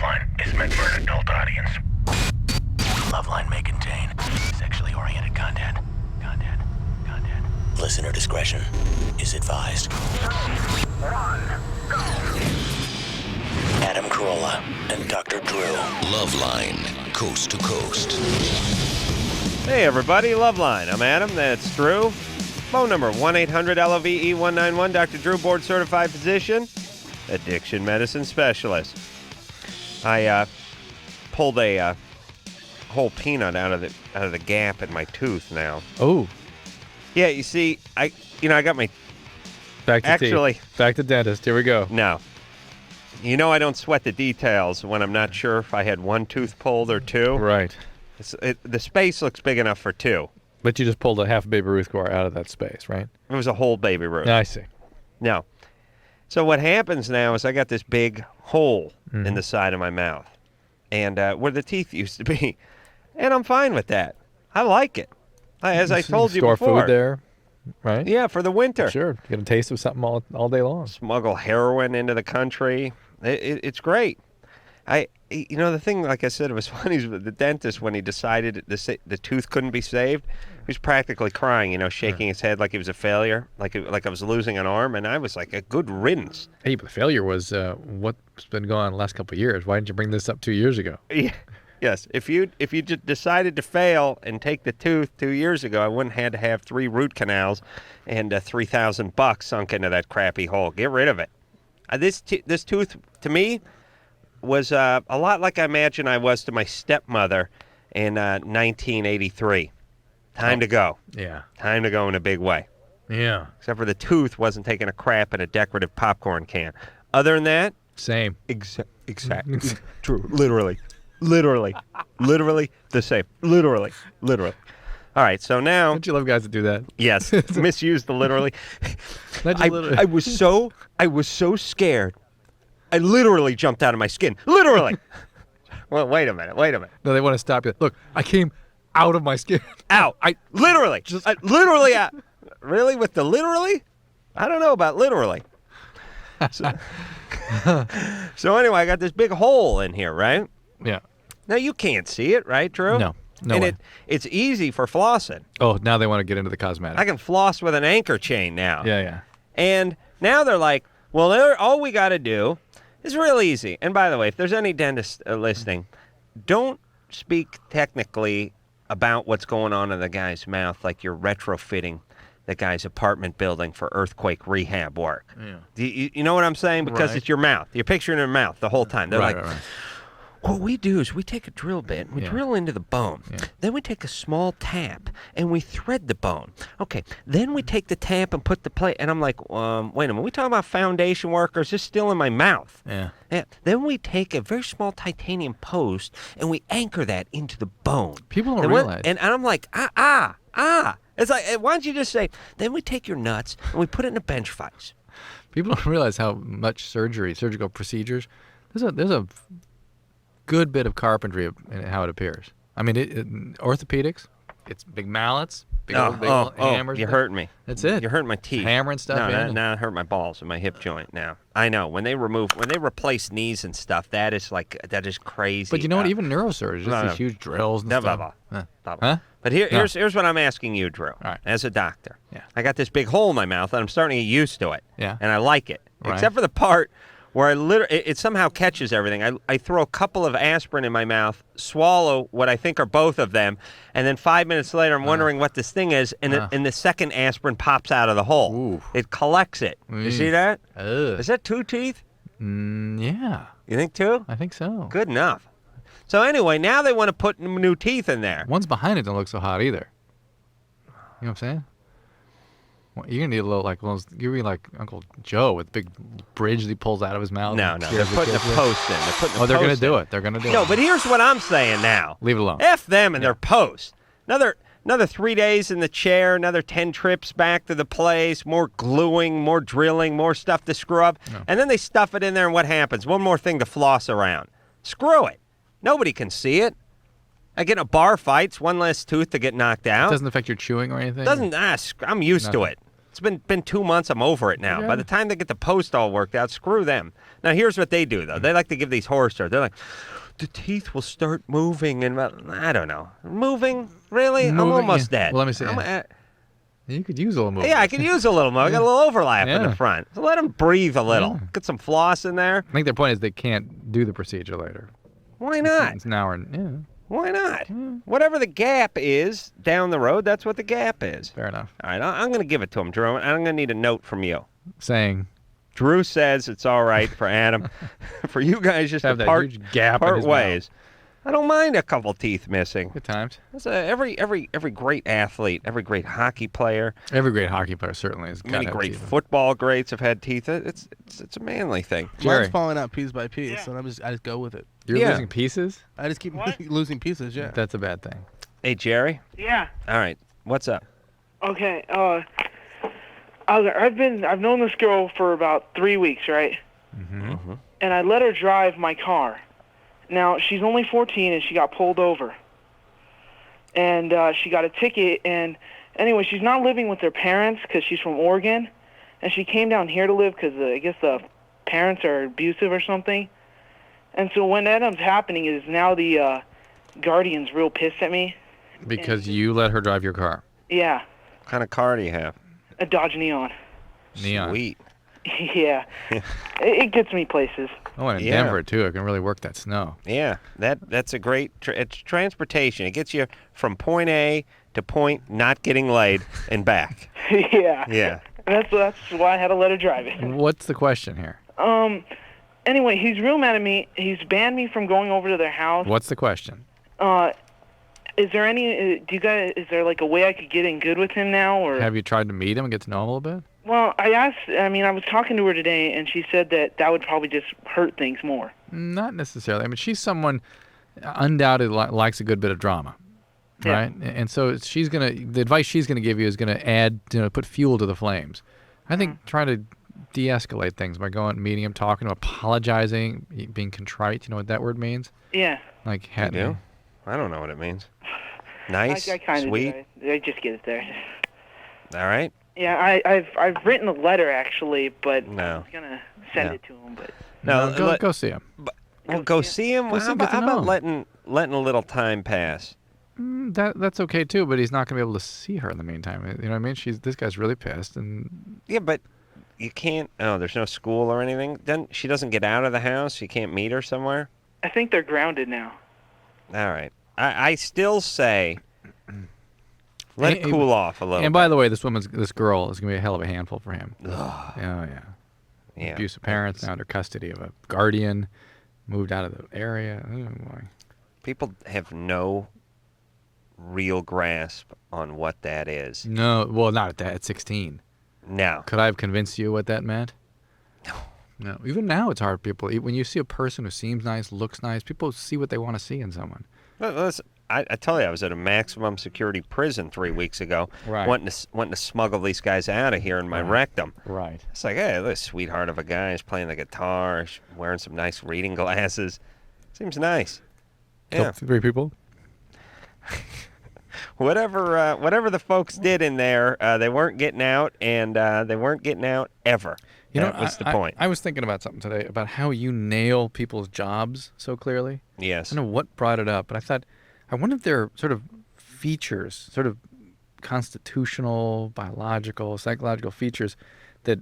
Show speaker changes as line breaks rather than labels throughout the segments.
LoveLine is meant for an adult audience. LoveLine may contain sexually oriented content. Listener discretion is advised. 1, go! Adam Carolla and Dr. Drew. LoveLine, coast to coast.
Hey everybody, LoveLine. I'm Adam, that's Drew. Phone number 1-800-LOVE-191. Dr. Drew, board certified physician, addiction medicine specialist. I pulled a whole peanut out of the gap in my tooth now.
Oh.
Yeah, you see, I got my
Back to teeth. Back to dentist. Here we go.
No. You know I don't sweat the details when I'm not sure if I had one tooth pulled or two.
Right.
The space looks big enough for two.
But you just pulled a half Baby Ruth car out of that space, right?
It was a whole Baby Ruth.
I see.
No. So what happens now is I got this big hole in the side of my mouth, and where the teeth used to be, and I'm fine with that. I like it. As I told you before.
Store food there, right?
Yeah, for the winter.
Sure. Get a taste of something all day long.
Smuggle heroin into the country. It's great. The thing, like I said, it was funny. The dentist, when he decided the tooth couldn't be saved, he was practically crying, shaking his head like he was a failure, like I was losing an arm, and I was like, a good riddance.
Hey, but the failure was what's been going on the last couple of years. Why didn't you bring this up 2 years ago?
Yeah. Yes, if you just decided to fail and take the tooth 2 years ago, I wouldn't have had to have 3 root canals and $3,000 sunk into that crappy hole. Get rid of it. This tooth, to me, was a lot like I imagine I was to my stepmother in 1983. Time to go.
Yeah.
Time to go in a big way.
Yeah.
Except for the tooth wasn't taking a crap in a decorative popcorn can. Other than that,
same.
Exactly. True. Literally the same. Literally. All right, so now...
Don't you love guys that do that?
Yes, misuse the literally. I was so scared. I literally jumped out of my skin. Literally. Well, wait a minute.
No, they want to stop you. Look, I came out of my skin.
Out. Literally out. Really? With the literally? I don't know about literally. So anyway, I got this big hole in here, right?
Yeah.
Now, you can't see it, right, Drew?
No
and
way.
It's easy for flossing.
Oh, now they want to get into the cosmetic.
I can floss with an anchor chain now.
Yeah.
And now they're like, well, all we got to do is real easy. And by the way, if there's any dentists listening, don't speak technically about what's going on in the guy's mouth like you're retrofitting the guy's apartment building for earthquake rehab work. Yeah. You know what I'm saying? Because It's your mouth. You're picturing their mouth the whole time. They're right. What we do is we take a drill bit and we drill into the bone. Yeah. Then we take a small tap and we thread the bone. Okay, then we take the tap and put the plate. And I'm like, wait a minute, we talking about foundation work or is this still in my mouth? Yeah. Then we take a very small titanium post and we anchor that into the bone.
People don't realize.
And I'm like, It's like, why don't you just say, then we take your nuts and we put it in a bench vise.
People don't realize how much surgical procedures, there's a good bit of carpentry in how it appears. I mean, orthopedics, it's big mallets, big old hammers.
You're hurting me.
That's it.
You're hurting my teeth.
Hammering stuff in.
Now it hurt my balls and my hip joint now. I know. When they replace knees and stuff, that is crazy.
But you know what? Even neurosurgeons, these huge drills and stuff.
Huh? But here's what I'm asking you, Drew, as a doctor.
Yeah.
I got this big hole in my mouth, and I'm starting to get used to it.
Yeah.
And I like it, except for the part where it somehow catches everything. I throw a couple of aspirin in my mouth, swallow what I think are both of them, and then 5 minutes later I'm wondering what this thing is, and the second aspirin pops out of the hole.
Ooh.
It collects it. You see that?
Ugh.
Is that 2 teeth?
Yeah.
You think 2?
I think so.
Good enough. So anyway, now they want to put new teeth in there.
One's behind it don't look so hot either. You know what I'm saying? You're going to need a little, you're be like Uncle Joe with the big bridge that he pulls out of his mouth.
No, they're putting the post in.
They're going to do it. They're going to do it.
No, but here's what I'm saying now.
Leave it alone.
F them and their post. Another 3 days in the chair, another 10 trips back to the place, more gluing, more drilling, more stuff to screw up. No. And then they stuff it in there, and what happens? One more thing to floss around. Screw it. Nobody can see it. I get in a bar fight, it's one less tooth to get knocked out.
It doesn't affect your chewing or anything?
Doesn't. I'm used to it. It's been 2 months. I'm over it now.
Yeah.
By the time they get the post all worked out, screw them. Now, here's what they do, though. They like to give these horror stories. They're like, the teeth will start moving. And I don't know. Moving? Really? I'm
Moving,
almost
yeah.
dead.
Well, let me see. You could use a little movement.
Yeah, I could use a little more. I got a little overlap in
Yeah.
the front. So let them breathe a little.
Yeah.
Get some floss in there.
I think their point is they can't do the procedure later.
Why not?
It's an hour. Yeah,
Why not? Whatever the gap is down the road, that's what the gap is.
fair enough.
All right, I'm going to give it to him, Drew. And I'm going to need a note from you.
Saying
Drew says it's all right for Adam, for you guys just
have
to
that
part,
huge gap in
part
his
ways. I don't mind a couple teeth missing.
good times.
That's every great athlete, every great hockey player,
Every great hockey player certainly has
many
got
great football greats have had teeth. It's a manly thing.
Jerry.
Mine's falling out piece by piece, and I just go with it.
You're
Yeah.
losing pieces.
I just keep losing pieces. Yeah.
That's a bad thing.
Hey, Jerry.
Yeah.
All right, what's up?
Okay. I've known this girl for about 3 weeks, right?
Mm-hmm.
And I let her drive my car. Now she's only 14 and she got pulled over. And she got a ticket. And anyway, she's not living with her parents because she's from Oregon, and she came down here to live because I guess the parents are abusive or something. And so what ends up happening is now the guardian's real pissed at me.
Because you let her drive your car.
Yeah,
What kind of car do you have?
a Dodge Neon.
Neon.
Sweet.
Yeah, it gets me places.
Oh, and in
Yeah.
Denver too. It can really work that snow.
Yeah, that's a great. It's transportation. It gets you from point A to point not getting laid and back.
Yeah.
Yeah.
That's why I had to let her drive it.
What's the question here?
Anyway, he's real mad at me. He's banned me from going over to their house.
What's the question?
Is there any? Is there like a way I could get in good with him now, or?
Have you tried to meet him and get to know him a little bit?
Well, I asked. I mean, I was talking to her today, and she said that would probably just hurt things more.
Not necessarily. I mean, she's someone undoubtedly likes a good bit of drama,
Yeah.
right? And so the advice she's gonna give you is gonna add, put fuel to the flames. I think trying to de-escalate things by going and meeting him, talking to him, apologizing, being contrite. You know what that word means?
Yeah.
Like,
You do? I don't know what it means. Nice,
I kind of
sweet.
do. I just get it there.
All right.
Yeah, I've written a letter actually, but I
No.
was gonna send
No.
it to him, but.
No,
go see him.
Well, go see him.
Go see
How
him, get
about,
to
how
know
about
him.
letting a little time pass?
That's okay too, but he's not gonna be able to see her in the meantime. You know what I mean? This guy's really pissed, and
Yeah, but you can't. Oh, there's no school or anything. Then she doesn't get out of the house. You can't meet her somewhere.
I think they're grounded now.
All right. I still say let it cool off a little.
and by the way, this girl is gonna be a hell of a handful for him. Oh yeah.
Yeah.
Abusive parents, now under custody of a guardian, moved out of the area. Oh, boy.
People have no real grasp on what that is.
No, well, not at that. At 16.
No.
Could I have convinced you what that meant? No. Even now, it's hard. People, when you see a person who seems nice, looks nice, people see what they want to see in someone.
Well, listen, I tell you, I was at a maximum security prison 3 weeks ago,
Right.
wanting to smuggle these guys out of here in my rectum.
Right.
It's like, hey, this sweetheart of a guy is playing the guitar, he's wearing some nice reading glasses. Seems nice. Yeah.
3 people.
Whatever the folks did in there, they weren't getting out, and they weren't getting out ever. That was the point.
I was thinking about something today about how you nail people's jobs so clearly.
Yes.
I don't know what brought it up, but I wonder if there are sort of features, sort of constitutional, biological, psychological features that,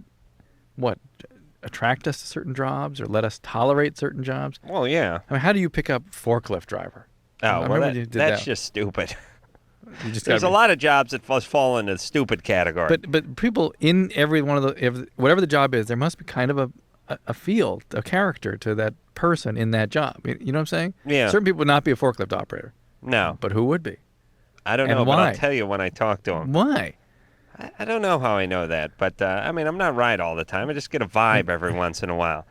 attract us to certain jobs or let us tolerate certain jobs.
Well, yeah.
I mean, how do you pick up forklift driver? I
Oh, well,
remember you did
that's
that.
just stupid.
You just
There's
gotta
a lot of jobs that fall into the stupid category.
But people in every one of whatever the job is, there must be kind of a field, a character to that person in that job. You know what I'm saying?
Yeah.
Certain people would not be a forklift operator,
no,
but who would be?
I don't
and
know, but
why?
I'll tell you when I talk to him.
Why?
I don't know how I know that, but I mean, I'm not right all the time. I just get a vibe every once in a while.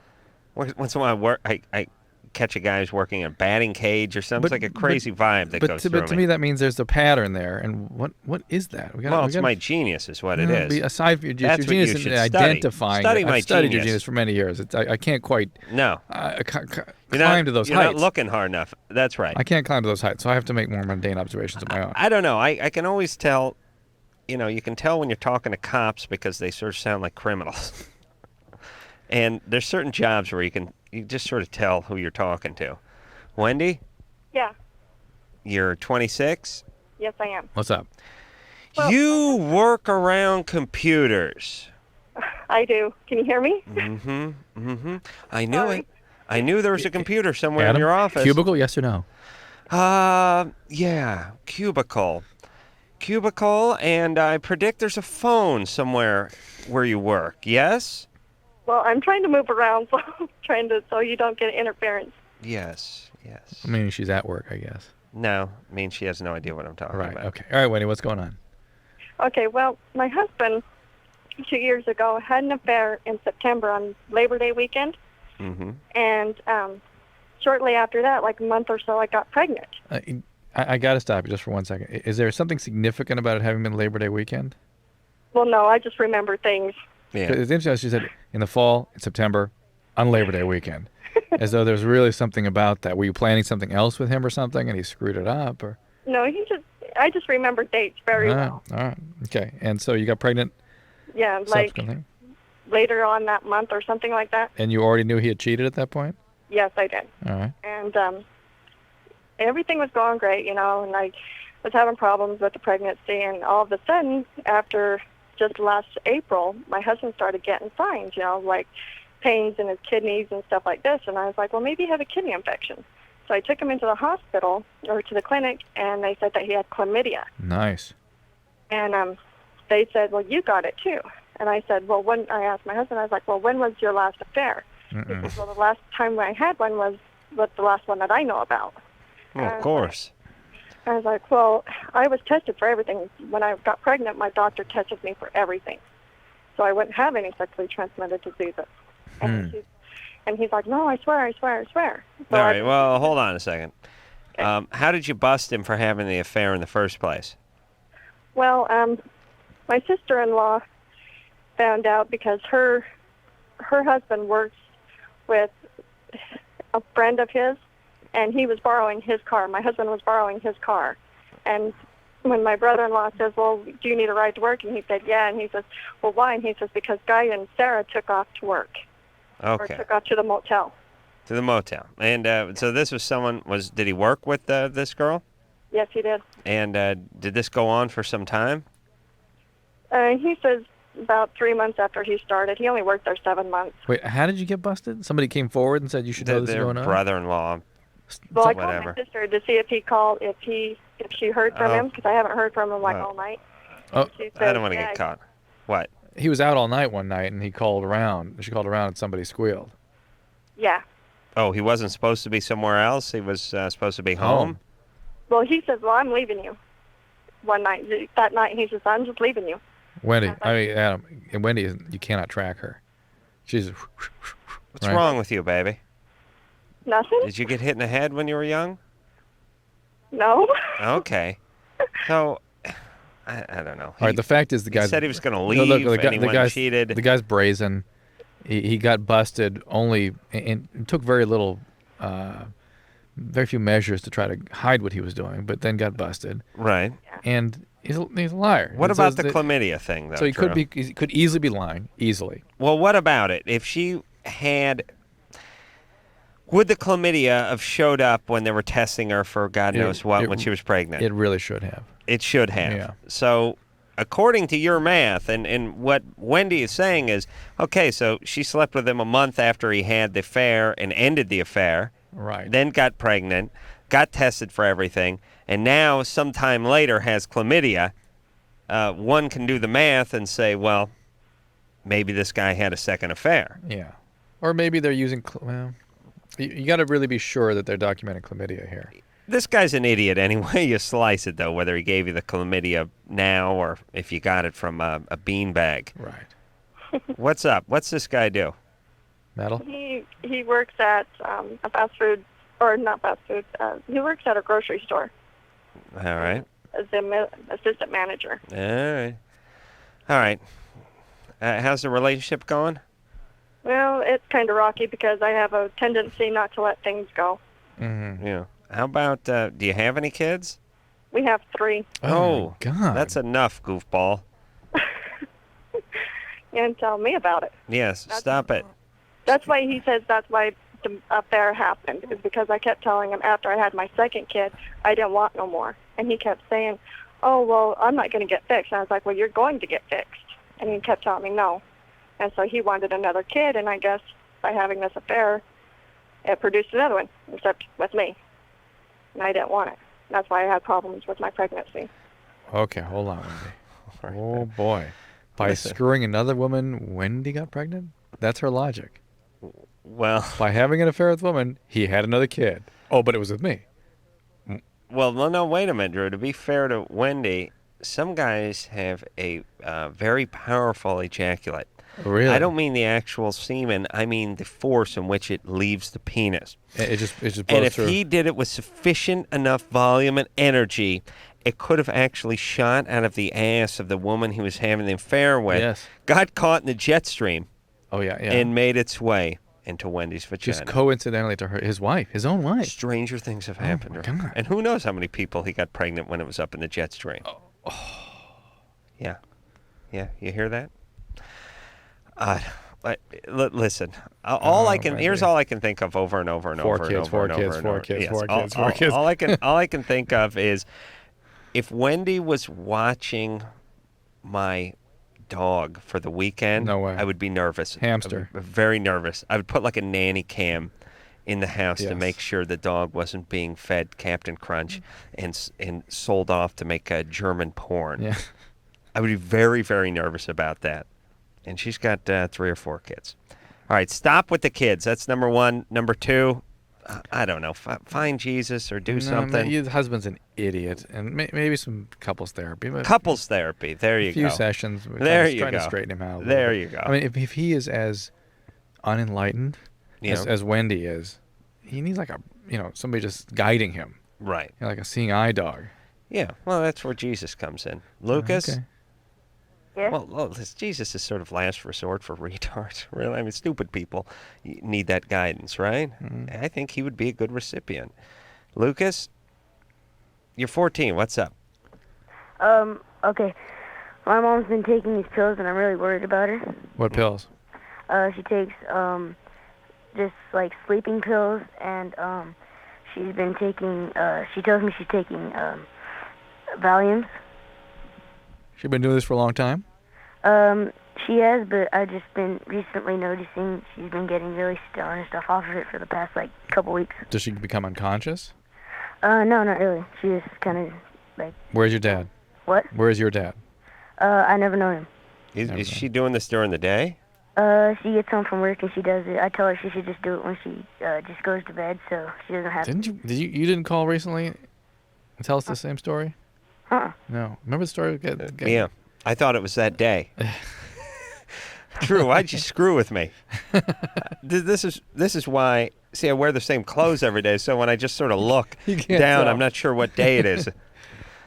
Once in a while, I catch a guy who's working a batting cage or something. It's like a crazy vibe that goes through
But to me, that means there's a pattern there. And what is that?
It's my genius is what it is.
Aside from your
That's what
genius
you
in
should
identifying,
study my
I've studied your
genius.
genius for many years. I can't quite
No.
climb to those
You're
heights.
not looking hard enough. That's right.
I can't climb to those heights, so I have to make more mundane observations of my own.
I don't know. I can always tell you can tell when you're talking to cops because they sort of sound like criminals. And there's certain jobs where you just sort of tell who you're talking to. Wendy,
Yeah.
you're 26?
Yes, I am.
What's up?
Well,
You work around computers.
I do. Can you hear me?
I knew
Sorry.
it. I knew there was a computer somewhere
Adam?
in your office.
Cubicle, yes or no?
Yeah, cubicle. Cubicle, and I predict there's a phone somewhere where you work, yes?
Well, I'm trying to move around, so you don't get interference.
Yes.
I mean, she's at work, I guess.
No, I mean, she has no idea what I'm talking
Right,
about.
okay. All right, Wendy, what's going on?
Okay, well, my husband 2 years ago had an affair in September on Labor Day weekend, and shortly after that, like a month or so, I got pregnant.
I got to stop you just for 1 second. Is there something significant about it having been Labor Day weekend?
Well, no, I just remember things.
Yeah.
'Cause it's interesting how she said in the fall, in September, on Labor Day weekend. As though there's really something about that. Were you planning something else with him or something and he screwed it up? Or
No, I just remember dates very well.
All right. Okay. And so you got pregnant
Yeah, like
subsequently?
later on that month or something like that.
And you already knew he had cheated at that point?
Yes, I did.
All right.
And everything was going great, and I was having problems with the pregnancy, and all of a sudden, after just last April, my husband started getting signs, like pains in his kidneys and stuff like this, and I was like, well, maybe he had a kidney infection. So I took him into the hospital, or to the clinic, and they said that he had chlamydia.
Nice.
And they said, well, you got it too. And I said, well, I asked my husband, I was like, well, when was your last affair? He said, well, the last time I had one was the last one that I know about.
Well, of course.
I was like, well, I was tested for everything. When I got pregnant, my doctor tested me for everything. So I wouldn't have any sexually transmitted diseases. And he's like, no, I swear. So
All right, well, hold on a second. How did you bust him for having the affair in the first place?
Well, my sister-in-law found out because her husband works with a friend of his, and he was borrowing his car. My husband was borrowing his car. And when my brother-in-law says, well, do you need a ride to work? And he said, yeah. And he says, well, why? And he says, because Guy and Sarah took off to work. Or
Okay.
took off to the motel.
To the motel. And so this was did he work with this girl?
Yes, he did.
And did this go on for some time?
He says about 3 months after he started. He only worked there 7 months.
Wait, how did you get busted? Somebody came forward and said you should know this is
Their
going on?
brother-in-law.
Well, I
whatever.
called my sister to see if she heard from him, because I haven't heard from him all night.
Oh,
She
I
said,
don't want to
yeah,
get caught. What?
he was out all night one night and he called around. She called around and somebody squealed.
Yeah.
Oh, he wasn't supposed to be somewhere else? He was supposed to be home?
Well, he says, well, I'm leaving you. One night, that night, he says, I'm just leaving you.
Wendy, Adam, and Wendy, you cannot track her. She's.
What's wrong with you, baby?
Nothing?
Did you get hit in the head when you were young?
No.
Okay. So, I don't know.
All right, the fact is the guy
said he was going to
No,
leave
look,
and he went cheated.
The guy's brazen. He got busted only, and it took very little, very few measures to try to hide what he was doing, but then got busted.
Right.
And he's a liar.
What
And so
about the chlamydia thing, though?
So he
Drew?
could easily be lying, easily.
Well, what about it? If she had... Would the chlamydia have showed up when they were testing her for God knows what when she was pregnant?
It really should have.
It should have.
Yeah.
So, according to your math, and what Wendy is saying is, okay, so she slept with him a month after he had the affair and ended the affair.
Right.
Then got pregnant, got tested for everything, and now sometime later has chlamydia. One can do the math and say, well, maybe this guy had a second affair.
Yeah. Or maybe they're using, well, you got to really be sure that they're documenting chlamydia here.
This guy's an idiot anyway you slice it, though, whether he gave you the chlamydia now or if you got it from a beanbag.
Right.
What's up? What's this guy do?
Metal?
He works at a fast food, or not fast food. He works at a grocery store
All right.
as the assistant manager.
All right. All right. How's the relationship going?
Well, it's kind of rocky because I have a tendency not to let things go.
Mm-hmm.
Yeah. How about, do you have any kids?
We have 3.
Oh,
my God.
That's enough, goofball.
You didn't tell me about it.
Yes, stop it.
That's why he says that's why the affair happened, is because I kept telling him after I had my second kid, I didn't want no more. And he kept saying, oh, well, I'm not going to get fixed. And I was like, well, you're going to get fixed. And he kept telling me no. And so he wanted another kid, and I guess by having this affair, it produced another one, except with me. And I didn't want it. That's why I had problems with my pregnancy.
Okay, hold on, Wendy. Oh, boy. By
Listen.
screwing another woman, Wendy got pregnant? That's her logic.
Well,
By having an affair with a woman, he had another kid. Oh, but it was with me.
no, wait a minute, Drew. To be fair to Wendy, some guys have a very powerful ejaculate.
Really?
I don't mean the actual semen. I mean the force in which it leaves the penis.
It just blows
And if
through.
he did it with sufficient enough volume and energy, it could have actually shot out of the ass of the woman he was having the affair with,
Yes.
got caught in the jet stream,
Oh, yeah.
and made its way into Wendy's vagina.
Just coincidentally to his wife, his own wife.
Stranger things have happened.
my
to her.
God.
And who knows how many people he got pregnant when it was up in the jet stream. Yeah. Yeah, you hear that? Listen, here's all I can think of over and over and
Four
over and
kids,
over
four
and
kids,
over and
four
over.
kids,
Yes,
four
all-
kids,
all-
four kids.
All I can think of is if Wendy was watching my dog for the weekend,
No way.
I would be nervous.
Hamster.
I would be very nervous. I would put like a nanny cam in the house to
Yes.
make sure the dog wasn't being fed Captain Crunch and sold off to make German porn.
Yeah.
I would be very, very nervous about that. And she's got 3 or 4 kids. All right, stop with the kids. That's number 1. Number 2, I don't know. Find Jesus or do something.
Your husband's an idiot, and maybe some couples therapy. But
Couples therapy. There you
a few
go.
sessions. We're
There
trying
you
trying to
go.
straighten him out a little
There
bit.
you go.
I mean, if he is as unenlightened
Yeah.
as Wendy is, he needs like somebody just guiding him,
Right.
like a seeing eye dog.
Yeah. Well, that's where Jesus comes in. Lucas?
Okay.
Yeah?
Well, Jesus is sort of last resort for retards. Really, I mean, stupid people need that guidance, right?
Mm-hmm.
I think he would be a good recipient. Lucas, you're 14. What's up?
Okay. My mom's been taking these pills, and I'm really worried about her.
What pills?
She takes, just, like, sleeping pills, and, she's been taking, she tells me she's taking, Valiums.
She's been doing this for a long time.
She has, but I've just been recently noticing she's been getting really stoned and stuff off of it for the past, like, couple weeks.
Does she become unconscious?
No, not really. She just kind of, like,
Where's your dad?
what?
Where is your dad?
I never know him.
Is she doing this during the day?
She gets home from work and she does it. I tell her she should just do it when she just goes to bed, so she doesn't have
Didn't you? Did you didn't call recently and tell us the same story?
Uh-uh.
No. Remember the story?
Yeah. I thought it was that day. Drew, why'd you screw with me? This is why. See, I wear the same clothes every day, so when I just sort of look
You can't
down,
tell.
I'm not sure what day it is.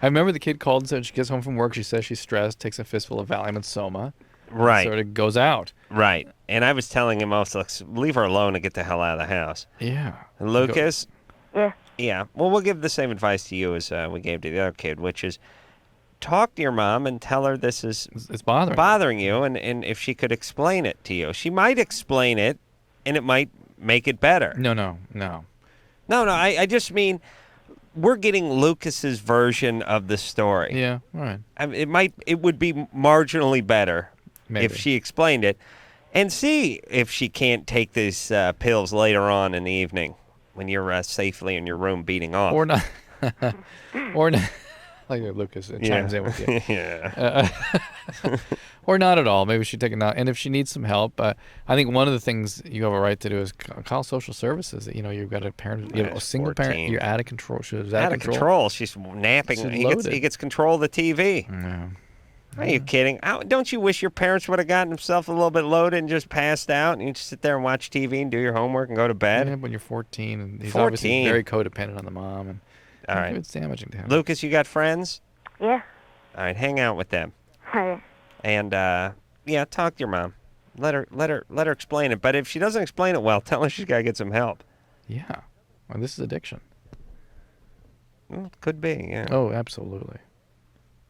I remember the kid called and said she gets home from work. She says she's stressed, takes a fistful of Valium and Soma.
Right.
Sort of goes out.
Right. And I was telling him also, leave her alone and get the hell out of the house.
Yeah.
And Lucas?
Yeah.
Yeah. Well, we'll give the same advice to you as we gave to the other kid, which is talk to your mom and tell her this is
It's bothering.
bothering you, and if she could explain it to you. She might explain it, and it might make it better.
No.
No, I just mean we're getting Lucas's version of the story.
Yeah. All right.
I mean, it would be marginally better
Maybe.
if she explained it, and see if she can't take these pills later on in the evening when you're safely in your room beating off.
Or not. Or not. Like Lucas chimes in with you.
Yeah.
Or not at all. Maybe she'd take it out. And if she needs some help, I think one of the things you have a right to do is call social services. You've got a parent,
Yeah,
a single parent,
14.
you're out of control. She was
Out of control. She's napping.
She's
He
loaded.
gets control of the TV.
No.
Are you kidding? Don't you wish your parents would have gotten themselves a little bit loaded and just passed out, and you just sit there and watch TV and do your homework and go to bed?
Yeah, when you're 14, and he's
14.
obviously very codependent on the mom, and
All right.
it's damaging to him.
Lucas, you got friends?
Yeah.
All right, hang out with them,
Alright.
and talk to your mom. Let her explain it. But if she doesn't explain it well, tell her she's got to get some help.
Yeah. Well, this is addiction.
Could be, yeah.
Oh, absolutely.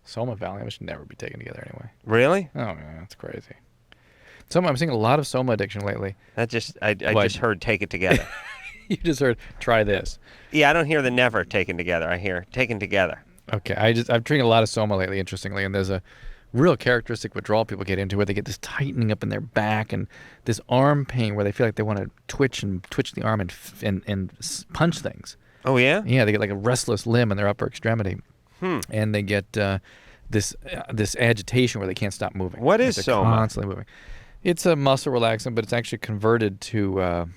Soma Valium should never be taken together anyway.
Really?
Oh, yeah, that's crazy. I'm seeing a lot of Soma addiction lately.
That just I
What?
just heard take it together.
You just heard, try this.
Yeah, I don't hear the never taken together. I hear taken together.
Okay, I'm drinking a lot of Soma lately, interestingly, and there's a real characteristic withdrawal people get into where they get this tightening up in their back and this arm pain where they feel like they want to twitch the arm and punch things.
Oh yeah?
Yeah, they get like a restless limb in their upper extremity, and they get this agitation where they can't stop moving.
What is
They're
Soma?
Constantly moving. It's a muscle relaxant, but it's actually converted to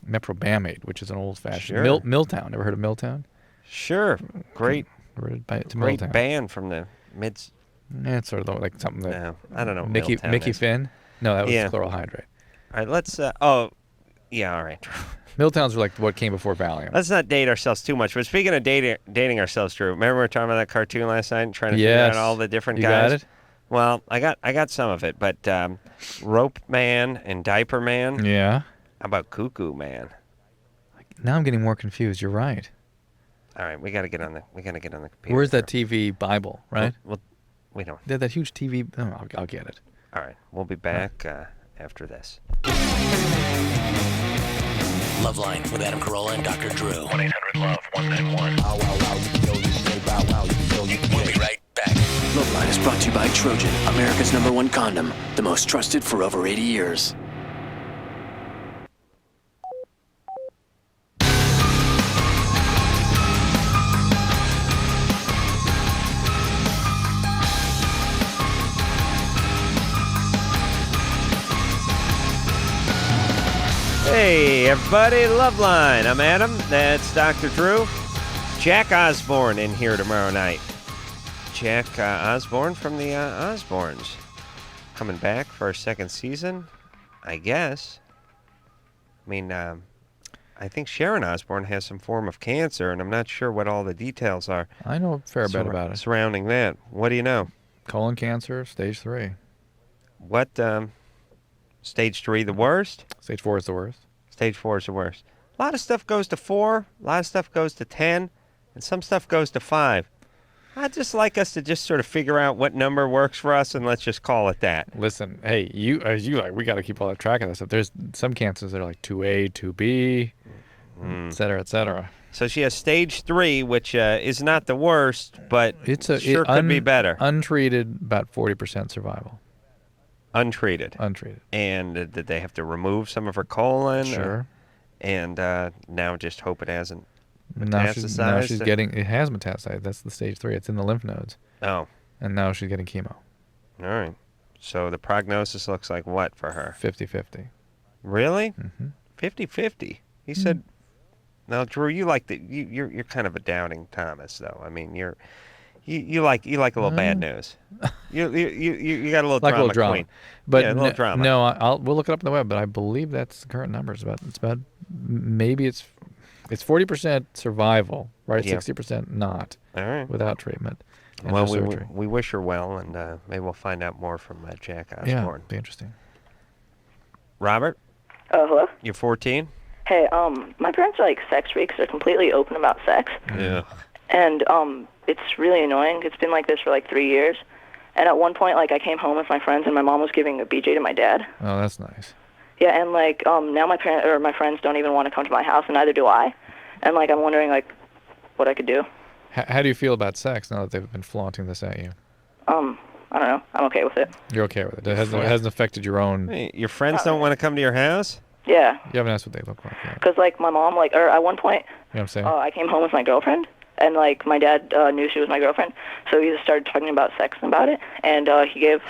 meprobamate, which is an old-fashioned
Sure.
Milltown. Ever heard of Milltown?
Sure. Great
Converted to
great
Milltown.
band from the mid.
Yeah, it's sort of like something that
No, I don't know. what
Mickey
Milltown is.
Finn. No, that was
Yeah.
chloral hydrate.
All right, let's. Oh, yeah. All right.
Milltowns are like what came before Valium.
Let's not date ourselves too much. But speaking of dating ourselves, Drew, remember we were talking about that cartoon last night and trying to figure
Yes.
out all the different
You
guys?
got it?
Well, I got some of it, but Rope Man and Diaper Man.
Yeah.
How about Cuckoo Man?
Now I'm getting more confused. You're right.
All right, we got to get on the computer.
Where's that TV Bible, right?
Well, we don't.
They had that huge TV. Oh, I'll get it.
All right, we'll be back after this.
LoveLine with Adam Carolla and Dr. Drew. 1-800-LOVE-191. We'll be right back. LoveLine is brought to you by Trojan, America's #1 condom, the most trusted for over 80 years.
Hey, everybody, LoveLine. I'm Adam. That's Dr. Drew. Jack Osborne in here tomorrow night. Jack Osborne from the Osbournes. Coming back for a second season, I guess. I mean, I think Sharon Osbourne has some form of cancer, and I'm not sure what all the details are
I know a fair bit about it.
surrounding that. What do you know?
Colon cancer, stage 3.
What, stage 3 the worst?
Stage 4 is the worst.
Stage 4 is the worst. A lot of stuff goes to 4, a lot of stuff goes to 10, and some stuff goes to 5. I'd just like us to just sort of figure out what number works for us, and let's just call it that.
Listen, hey, we got to keep all that track of that stuff. There's some cancers that are like 2A, 2B, et cetera, et cetera.
So she has stage 3, which is not the worst, but sure could be better.
Untreated, about 40% survival.
Untreated.
Untreated.
And did they have to remove some of her colon?
Sure.
And now just hope it hasn't
Now
metastasized?
she's getting, it has metastasized. That's the stage 3. It's in the lymph nodes.
Oh,
And now she's getting chemo.
all right. So the prognosis looks like what for her?
50-50.
Really?
Mm-hmm.
50-50. He said. Now, Drew, you like you're kind of a doubting Thomas, though. I mean, you like a little bad news. You got a little
Like
drama
a little drama.
queen.
But
Yeah, a little drama.
No, we'll look it up on the web, but I believe that's the current numbers. It's about maybe it's 40% survival, right?
Yeah.
60% not
All right.
without treatment. And
Well,
no surgery.
we wish her well, and maybe we'll find out more from Jack
Yeah,
Osborne.
be interesting.
Robert,
Hello?
you're 14.
Hey, my parents are like sex freaks. They're completely open about sex.
Yeah.
And, it's really annoying. It's been like this for like 3 years. And at one point, like, I came home with my friends and my mom was giving a BJ to my dad.
Oh, that's nice.
Yeah, and like, now my friends don't even want to come to my house, and neither do I. And like, I'm wondering like, what I could do.
How do you feel about sex now that they've been flaunting this at you?
I don't know. I'm okay with it.
You're okay with it. It hasn't affected your own.
Hey, your friends don't want to come to your house?
Yeah.
You haven't asked what they look like yet.
Because like my mom, like, or at one point,
You know what I'm saying?
I came home with my girlfriend, and like my dad knew she was my girlfriend, so he just started talking about sex and about it, and he gave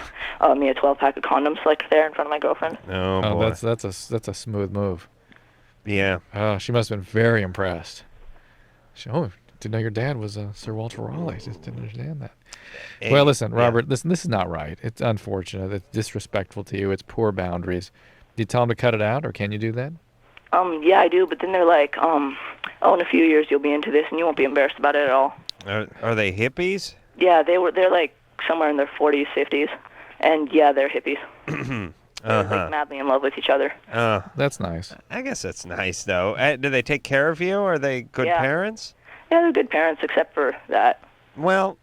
me a 12-pack of condoms like there in front of my girlfriend.
Oh,
Oh,
boy.
that's a smooth move.
Yeah.
Oh, she must have been very impressed. Didn't know your dad was Sir Walter Raleigh. Just didn't understand that.
Hey,
Well, listen,
yeah.
Robert, this is not right. It's unfortunate. It's disrespectful to you. It's poor boundaries. Do you tell them to cut it out, or can you do that?
Yeah, I do, but then they're like, in a few years you'll be into this and you won't be embarrassed about it at all.
Are they hippies?
Yeah, they're like somewhere in their 40s, 50s, and yeah, they're hippies. They're like madly in love with each other.
That's nice.
I guess that's nice, though. Do they take care of you? Are they good
Yeah.
parents?
Yeah, they're good parents except for that.
Well,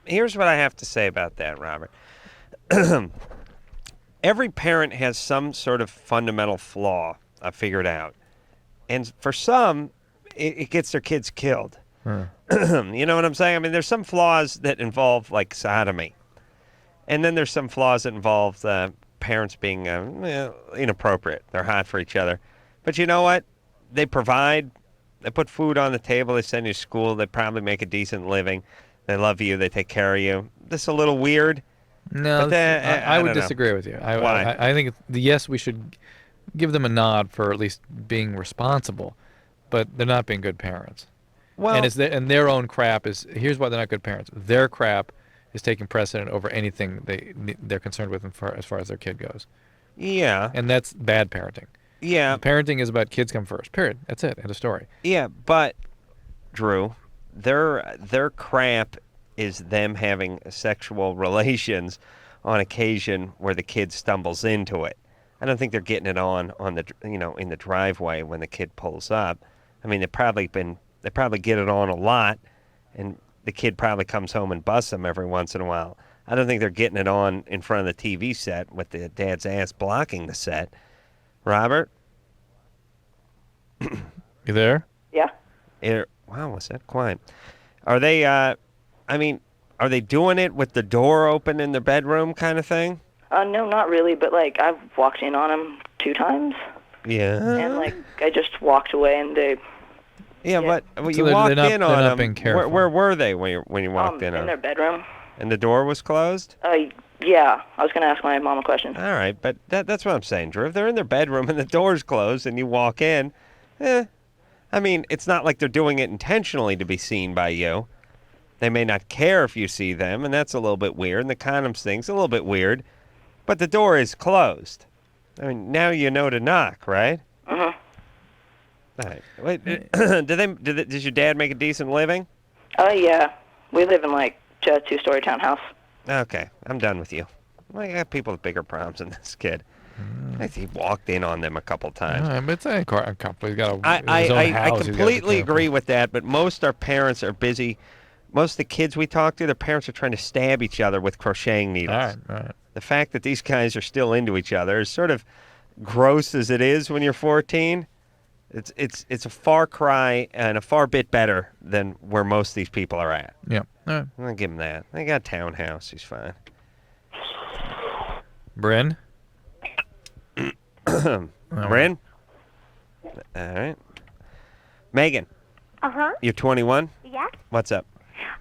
here's what I have to say about that, Robert. Every parent has some sort of fundamental flaw, I figured out. And for some, it gets their kids killed. You know what I'm saying? I mean, there's some flaws that involve, like, sodomy. And then there's some flaws that involve parents being inappropriate. They're hot for each other. But you know what? They provide. They put food on the table. They send you to school. They probably make a decent living. They love you. They take care of you. This is a little weird.
No,
But
I would
don't know.
disagree with you.
Why?
I think, yes, we should give them a nod for at least being responsible, but they're not being good parents.
Well,
And their own crap is, here's why they're not good parents. Their crap is taking precedent over anything they're concerned with as far as their kid goes.
yeah.
And that's bad parenting.
Yeah.
Parenting is about kids come first. Period. That's it. End of story.
Yeah, but Drew, their crap is them having sexual relations on occasion where the kid stumbles into it. I don't think they're getting it on the in the driveway when the kid pulls up. I mean, they probably get it on a lot, and the kid probably comes home and busts them every once in a while. I don't think they're getting it on in front of the TV set with the dad's ass blocking the set. Robert?
You there?
Yeah.
Wow, was that quiet? Are they, are they doing it with the door open in their bedroom kind of thing?
No, not really, but, like, I've walked in on them 2 times,
Yeah.
and, like, I just walked away, and they...
Yeah, but when
So
you
they're
walked
not-
in
they're
on
not
them,
being careful.
where were they when you walked in on
in their
them?
bedroom.
And the door was closed?
Yeah, I was going to ask my mom a question.
All right, but that's what I'm saying, Drew. If they're in their bedroom and the door's closed and you walk in, I mean, it's not like they're doing it intentionally to be seen by you. They may not care if you see them, and that's a little bit weird. And the condoms thing's a little bit weird. But the door is closed. I mean, now you know to knock, right?
Uh-huh.
All right. Wait, does your dad make a decent living?
Yeah. We live in, like, a 2-story townhouse.
Okay, I'm done with you. I got people with bigger problems than this kid. He walked in on them a couple times.
But it's a couple. He's got his own
I
house. He's gotta be
completely
careful.
agree with that, but most our parents are busy. Most of the kids we talk to, their parents are trying to stab each other with crocheting needles.
All right.
The fact that these guys are still into each other is sort of gross as it is when you're 14. It's a far cry and a far bit better than where most of these people are at.
Yeah. All right.
I'm gonna give him that. They got a townhouse. He's fine.
Bryn?
Bryn? All right. Megan,
Uh-huh.
you're 21?
Yeah?
What's up?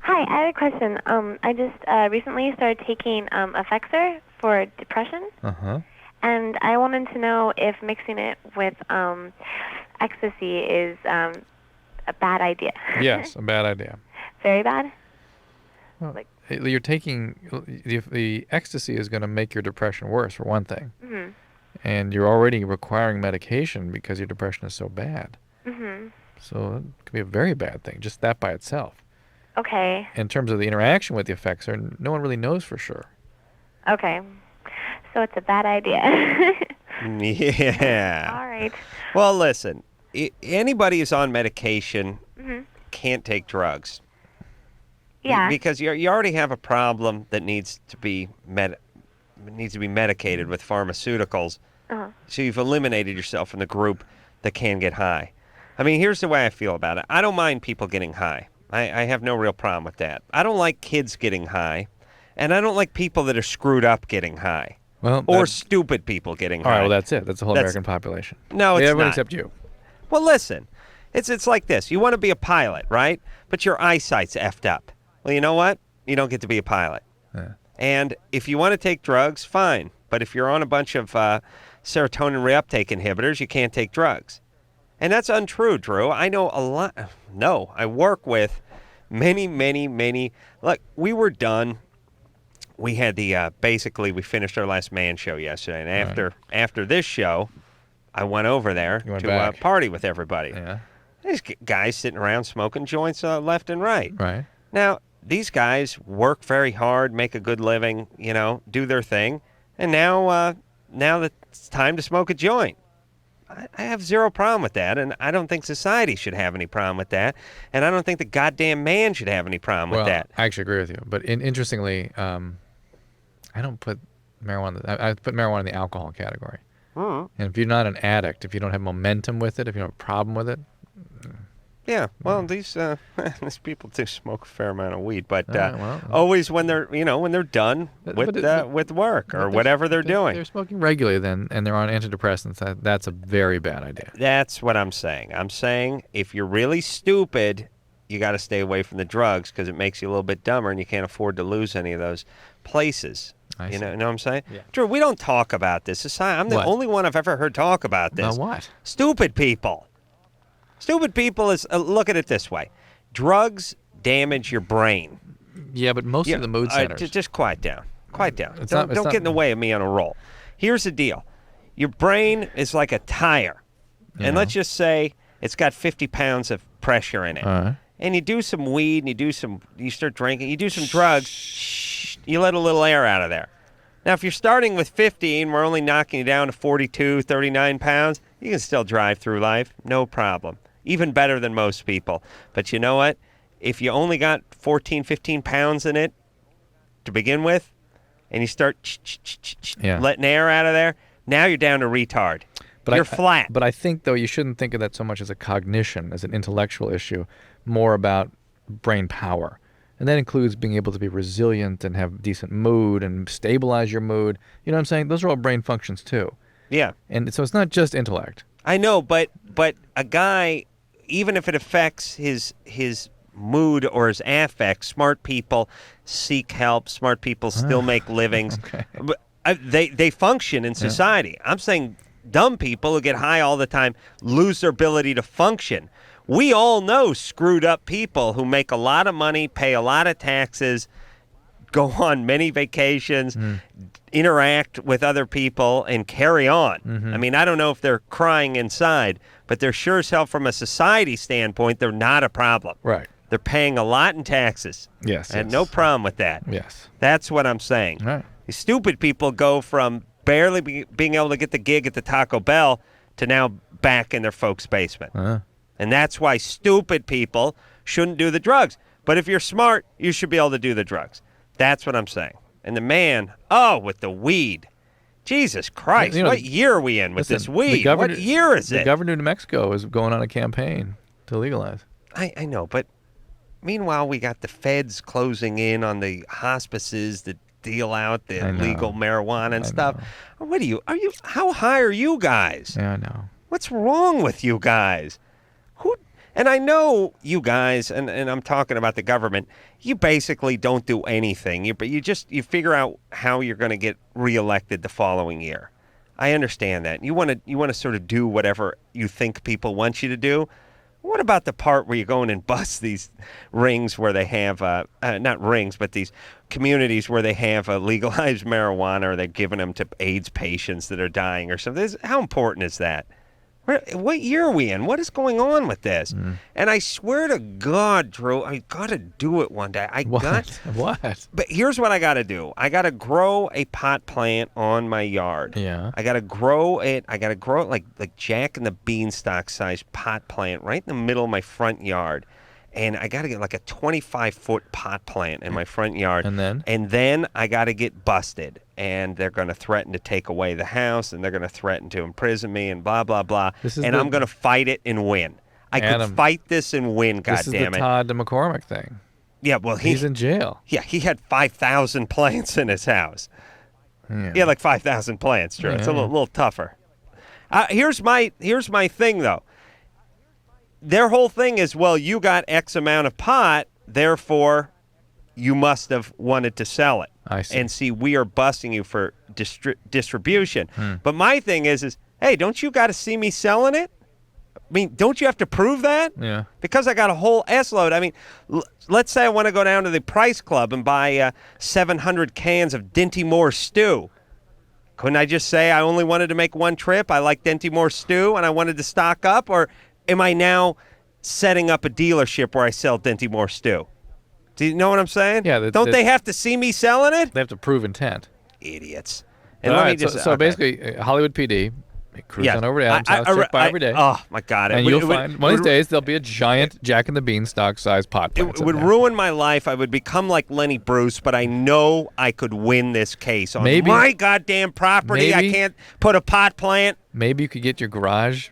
Hi, I had a question. I just recently started taking Effexor for depression,
Uh-huh.
and I wanted to know if mixing it with ecstasy is a bad idea.
Yes, a bad idea.
Very bad?
You're taking the ecstasy is going to make your depression worse, for one thing.
Mm-hmm.
And you're already requiring medication because your depression is so bad.
Mm-hmm.
So it could be a very bad thing, just that by itself.
Okay.
In terms of the interaction with the effects, no one really knows for sure.
Okay. So it's a bad idea.
Yeah.
All right.
Well, listen, anybody who's on medication
Mm-hmm.
can't take drugs.
Yeah.
Because you already have a problem that needs to be medicated with pharmaceuticals.
Uh-huh.
So you've eliminated yourself from the group that can get high. I mean, here's the way I feel about it. I don't mind people getting high. I have no real problem with that. I don't like kids getting high, and I don't like people that are screwed up getting high.
Well,
Or stupid people getting
all
high.
right, well, that's it. That's the whole
That's-
American population.
No, it's
everyone
not.
except you.
Well, listen, it's like this. You want to be a pilot, right? But your eyesight's effed up. Well, you know what? You don't get to be a pilot.
Yeah.
And if you want to take drugs, fine. But if you're on a bunch of serotonin reuptake inhibitors, you can't take drugs. And that's untrue, Drew. I know a lot. No, I work with many. Look, we were done. We had basically we finished our last man show yesterday, and after this show, I went over there
You went
to
back.
party with everybody.
Yeah.
There's guys sitting around smoking joints left and right.
Right.
Now, these guys work very hard, make a good living, do their thing, and now that it's time to smoke a joint. I have zero problem with that, and I don't think society should have any problem with that, and I don't think the goddamn man should have any problem with that.
I actually agree with you. But interestingly, I don't put marijuana. I put marijuana in the alcohol category. And if you're not an addict, if you don't have momentum with it, if you don't have a problem with it.
Yeah, well, these people do smoke a fair amount of weed, but
well,
always when they're done with work or whatever they're doing.
They're smoking regularly then, and they're on antidepressants. That's a very bad idea.
That's what I'm saying. I'm saying if you're really stupid, you got to stay away from the drugs because it makes you a little bit dumber, and you can't afford to lose any of those places. You know what I'm saying?
Yeah.
Drew, we don't talk about this. I'm the only one I've ever heard talk about this.
About what?
Stupid people. Stupid people is look at it this way: drugs damage your brain.
Yeah, but most of the mood centers.
Just quiet down. Quiet down.
It's
Don't
not-
get in the way of me on a roll. Here's the deal: your brain is like a tire, and let's just say it's got 50 pounds of pressure in it. And you do some weed, and you start drinking, you do some drugs, you let a little air out of there. Now, if you're starting with 50 and we're only knocking you down to 42, 39 pounds, you can still drive through life, no problem. Even better than most people. But you know what? If you only got 14, 15 pounds in it to begin with, and you start letting air out of there, now you're down to retard. You're flat.
But I think, though, you shouldn't think of that so much as a cognition, as an intellectual issue, more about brain power. And that includes being able to be resilient and have decent mood and stabilize your mood. You know what I'm saying? Those are all brain functions, too.
Yeah.
And so it's not just intellect.
I know, but a guy, even if it affects his mood or his affect, smart people seek help. Smart people still make livings.
Okay.
But they function in society. I'm saying dumb people who get high all the time lose their ability to function. We all know screwed up people who make a lot of money, pay a lot of taxes, go on many vacations, interact with other people, and carry on. I mean, I don't know if they're crying inside, but they're sure as hell from a society standpoint, they're not a problem.
Right.
They're paying a lot in taxes.
Yes.
And no problem with that.
Yes.
That's what I'm saying.
Right.
These stupid people go from barely being able to get the gig at the Taco Bell to now back in their folks' basement. And that's why stupid people shouldn't do the drugs. But if you're smart, you should be able to do the drugs. That's what I'm saying. And the man, with the weed. Jesus Christ, what year are we in with this weed? What year is it?
The governor of New Mexico is going on a campaign to legalize.
I know, but meanwhile, we got the feds closing in on the hospices that deal out the legal marijuana and stuff. What how high are you guys?
Yeah, I know.
What's wrong with you guys? And I know you guys, and I'm talking about the government, you basically don't do anything. You figure out how you're going to get reelected the following year. I understand that. You want to sort of do whatever you think people want you to do. What about the part where you go in and bust these rings where they have, not rings, but these communities where they have legalized marijuana, or they're giving them to AIDS patients that are dying or something? How important is that? What year are we in? What is going on with this? And I swear to God, Drew, I got to do it one day.
What?
But here's what I got to do. I got to grow a pot plant on my yard.
Yeah.
I got to grow it. Like Jack and the Beanstalk sized pot plant right in the middle of my front yard. And I got to get like a 25-foot pot plant in my front yard.
And then?
And then I got to get busted. And they're going to threaten to take away the house. And they're going to threaten to imprison me and blah, blah, blah. And I'm going to fight it and win. I could fight this and win, goddammit.
This is the Todd McCormick thing.
Yeah, well,
he's in jail.
Yeah, he had 5,000 plants in his house. Yeah, like 5,000 plants, Drew. It's a little tougher. Here's my thing, though. Their whole thing is, well, you got X amount of pot, therefore you must have wanted to sell it.
I see.
And see, we are busting you for distribution. But my thing is, hey, don't you got to see me selling it? I mean, don't you have to prove that?
Yeah.
Because I got a whole S-load. I mean, let's say I want to go down to the Price Club and buy 700 cans of Dinty Moore stew. Couldn't I just say I only wanted to make one trip? I like Dinty Moore stew and I wanted to stock up? Or am I now setting up a dealership where I sell Dinty Moore stew? Do you know what I'm saying?
Yeah.
Don't they have to see me selling it?
They have to prove intent.
Idiots. And
All
let me
right,
just,
so basically, Hollywood PD Cruise on over to Adam's house, check by every day.
Oh my God!
And you'll find one of these days there'll be a giant Jack and the Beanstalk sized pot plant.
It would ruin my life. I would become like Lenny Bruce, but I know I could win this case on my goddamn property. I can't put a pot plant.
Maybe you could get your garage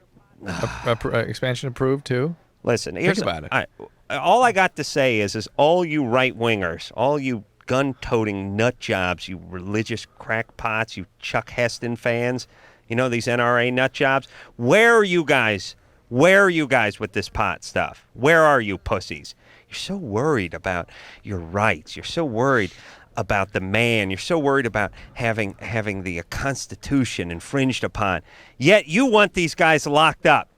expansion approved too.
Listen,
think about it.
All I got to say is all you right wingers, all you gun-toting nut jobs, you religious crackpots, you Chuck Heston fans. You know, these NRA nut jobs. Where are you guys? Where are you guys with this pot stuff? Where are you pussies? You're so worried about your rights. You're so worried about the man. You're so worried about having the Constitution infringed upon. Yet you want these guys locked up.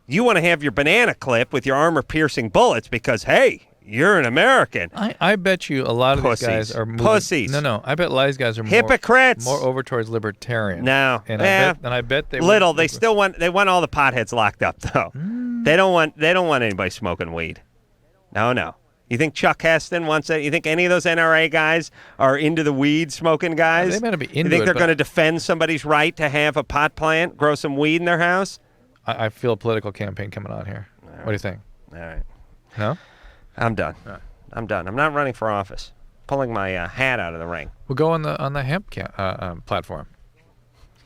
You want to have your banana clip with your armor-piercing bullets because, hey, you're an American.
I bet you a lot of these guys are
pussies.
No. I bet a lot of these guys are
hypocrites.
More over towards libertarian.
No,
and I bet they
little. They still want all the potheads locked up though. They don't want anybody smoking weed. No. You think Chuck Heston wants it? You think any of those NRA guys are into the weed smoking guys?
They better be into it.
You think they're going to defend somebody's right to have a pot plant, grow some weed in their house?
I feel a political campaign coming on here. What do you think?
All right.
No?
I'm done. I'm done. I'm not running for office. Pulling my hat out of the ring.
We'll go on the hemp platform.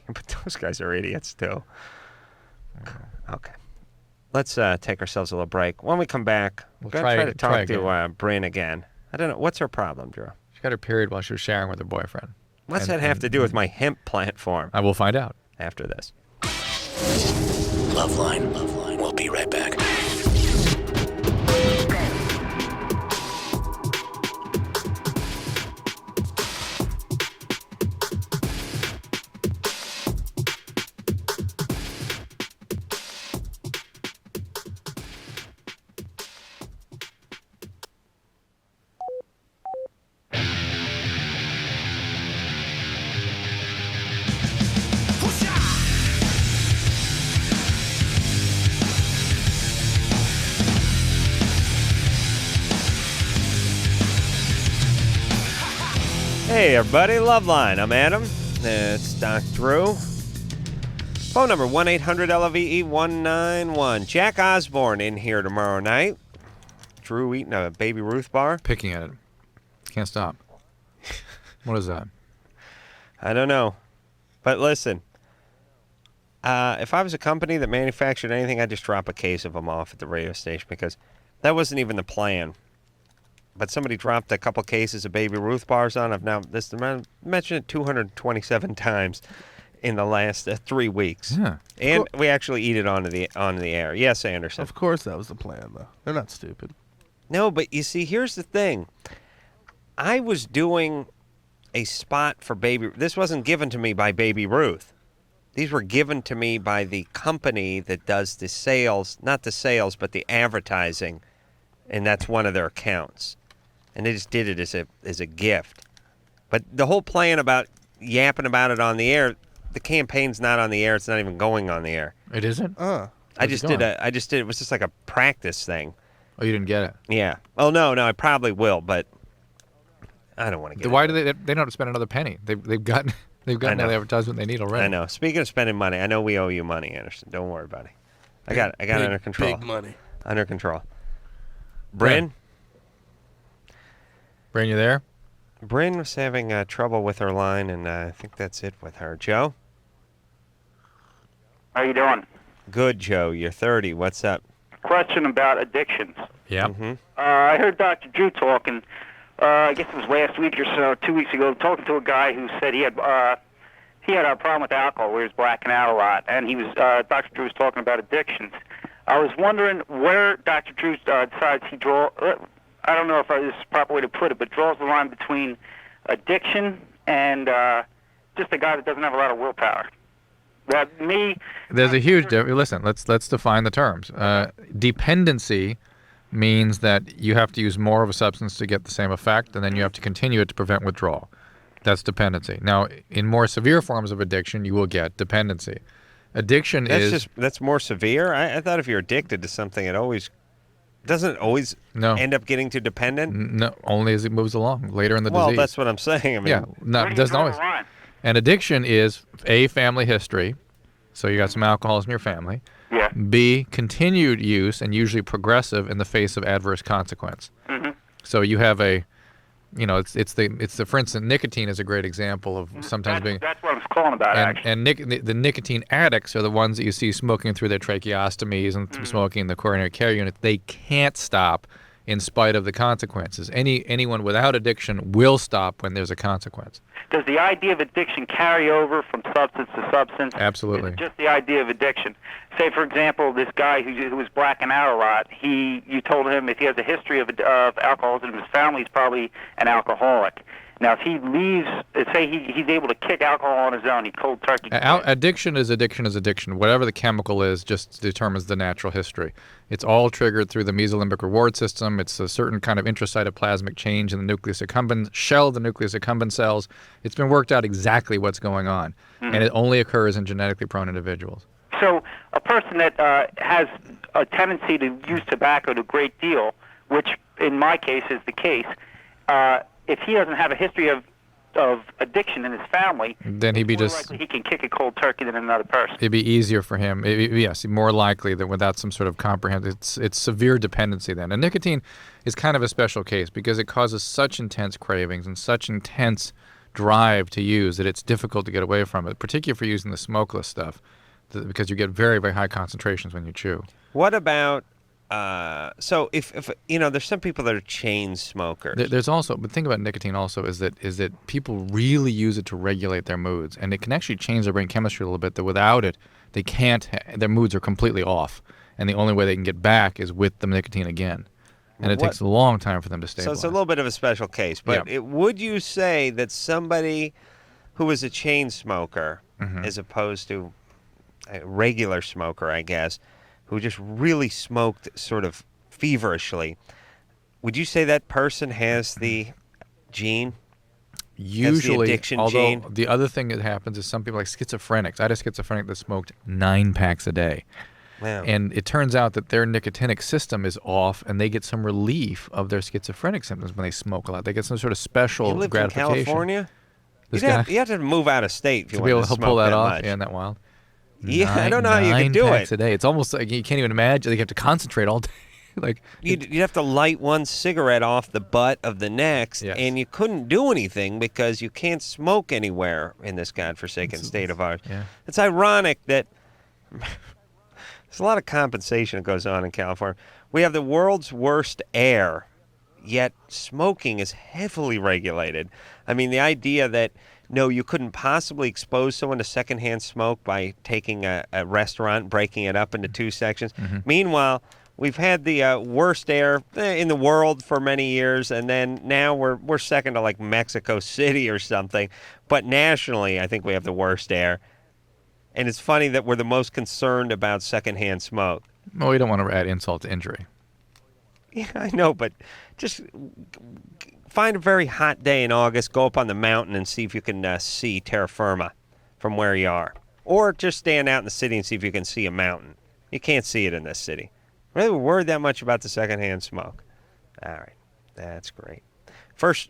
But those guys are idiots too. Okay. Let's take ourselves a little break. When we come back, we're going to try to talk to Bryn again. I don't know. What's her problem, Drew?
She got her period while she was sharing with her boyfriend.
What's that have to do with my hemp platform?
I will find out.
After this.
LoveLine. We'll be right back.
Hey everybody, LoveLine. I'm Adam. It's Doc Drew. Phone number 1-800-LOVE-191. Jack Osborne in here tomorrow night. Drew eating a Baby Ruth bar.
Picking at it. Can't stop. What is that?
I don't know. But listen, if I was a company that manufactured anything, I'd just drop a case of them off at the radio station because that wasn't even the plan. But somebody dropped a couple cases of Baby Ruth bars on. I've now mentioned it 227 times in the last 3 weeks.
Yeah.
And we actually eat it on the air. Yes, Anderson.
Of course that was the plan, though. They're not stupid.
No, but you see, here's the thing. I was doing a spot for Baby. This wasn't given to me by Baby Ruth. These were given to me by the company that does the sales, not the sales, but the advertising, and that's one of their accounts. And they just did it as a gift. But the whole plan about yapping about it on the air, the campaign's not on the air. It's not even going on the air.
It isn't?
I just did. It was just like a practice thing.
Oh, you didn't get it?
Yeah. Oh no, I probably will, but I don't want to get.
Why do they don't have to spend another penny? They've got all the advertisement they need already.
I know. Speaking of spending money, I know we owe you money, Anderson. Don't worry about it. I got it under control.
Big money.
Under control. Bryn?
Bryn, you there?
Bryn was having trouble with her line, and I think that's it with her. Joe?
How you doing?
Good, Joe. You're 30. What's up?
Question about addictions.
Yeah.
Mm-hmm.
I heard Dr. Drew talking, I guess it was last week or so, 2 weeks ago, talking to a guy who said he had a problem with alcohol where he was blacking out a lot, and he was Dr. Drew was talking about addictions. I was wondering where Dr. Drew decides he draw. I don't know if this is the proper way to put it, but draws the line between addiction and just a guy that doesn't have a lot of willpower.
There's a huge difference. Listen, let's define the terms. Dependency means that you have to use more of a substance to get the same effect, and then you have to continue it to prevent withdrawal. That's dependency. Now, in more severe forms of addiction, you will get dependency. Addiction
that's more severe. I thought if you're addicted to something, doesn't it always end up getting to dependent?
No, only as it moves along later in the disease.
Well, that's what I'm saying. I mean,
it doesn't always. And addiction is a family history, So you got some alcoholism in your family.
Yeah.
B, continued use and usually progressive in the face of adverse consequence.
Mm-hmm.
So you have a, it's the for instance, nicotine is a great example of sometimes being.
That's what I was calling about, actually.
And the nicotine addicts are the ones that you see smoking through their tracheostomies and smoking in the coronary care unit. They can't stop in spite of the consequences. Anyone without addiction will stop when there's a consequence.
Does the idea of addiction carry over from substance to substance?
Absolutely.
Is it just the idea of addiction? Say, for example, this guy who was blacking out a lot, you told him if he has a history of alcoholism in his family, he's probably an alcoholic. Now, if he leaves, say he's able to kick alcohol on his own, he cold turkey.
Addiction is addiction. Whatever the chemical is just determines the natural history. It's all triggered through the mesolimbic reward system. It's a certain kind of intracytoplasmic change in the nucleus accumbens shell of the nucleus accumbens cells. It's been worked out exactly what's going on, and it only occurs in genetically prone individuals.
So a person that has a tendency to use tobacco to a great deal, which in my case is the case, if he doesn't have a history of addiction in his family,
then he'd be
more likely he can kick a cold turkey than another person.
It'd be easier for him. Yes, more likely than without some sort of comprehensive. It's severe dependency then. And nicotine is kind of a special case because it causes such intense cravings and such intense drive to use that it's difficult to get away from it, particularly for using the smokeless stuff, because you get very, very high concentrations when you chew.
What about so if there's some people that are chain smokers.
There's also, but think about nicotine also is that people really use it to regulate their moods, and it can actually change their brain chemistry a little bit. That without it, they can't. Their moods are completely off, and the only way they can get back is with the nicotine again, and it takes a long time for them to stabilize.
So it's a little bit of a special case, but would you say that somebody who is a chain smoker, as opposed to a regular smoker, I guess, who just really smoked sort of feverishly, would you say that person has the gene?
Usually,
the addiction
although
gene?
the other thing that happens is some people like schizophrenics. I had a schizophrenic that smoked 9 packs a day.
Wow.
And it turns out that their nicotinic system is off, and they get some relief of their schizophrenic symptoms when they smoke a lot. They get some sort of special
You lived
gratification.
in California?
This
You
guy,
have to move out of state if you
to be
want
able
to
to
smoke
pull that
that
off.
much.
Yeah, isn't that wild?
Yeah, I don't know how you can do
9 packs
it.
a day. It's almost like you can't even imagine. You have to concentrate all day. Like
You'd have to light one cigarette off the butt of the next, and you couldn't do anything because you can't smoke anywhere in this godforsaken state of ours.
Yeah.
It's ironic that there's a lot of compensation that goes on in California. We have the world's worst air, yet smoking is heavily regulated. I mean, the idea that no, you couldn't possibly expose someone to secondhand smoke by taking a restaurant, breaking it up into 2 sections. Meanwhile, we've had the worst air in the world for many years, and then now we're second to like Mexico City or something. But nationally, I think we have the worst air. And it's funny that we're the most concerned about secondhand smoke.
Well, we don't want to add insult to injury.
Yeah, I know, but just find a very hot day in August, go up on the mountain and see if you can see terra firma from where you are. Or just stand out in the city and see if you can see a mountain. You can't see it in this city. Really worried that much about the secondhand smoke. All right, that's great. First,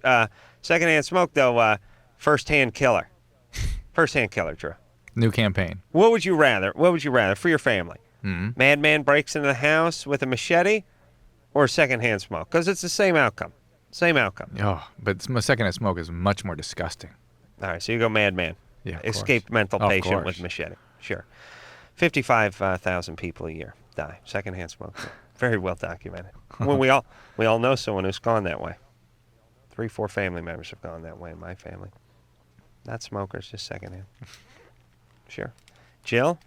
secondhand smoke, though, first-hand killer. First-hand killer, Drew.
New campaign.
What would you rather? What would you rather for your family? Madman breaks into the house with a machete or secondhand smoke? Because it's the same outcome. Same outcome.
Oh, but secondhand smoke is much more disgusting.
All right, so you go madman.
Yeah, of
Escaped
course.
mental
Of
patient
course.
with machete. Sure. 55,000 people a year die. Secondhand smoke. Very well documented. Well, we all know someone who's gone that way. 3-4 family members have gone that way in my family. Not smokers, just secondhand. Sure. Jill?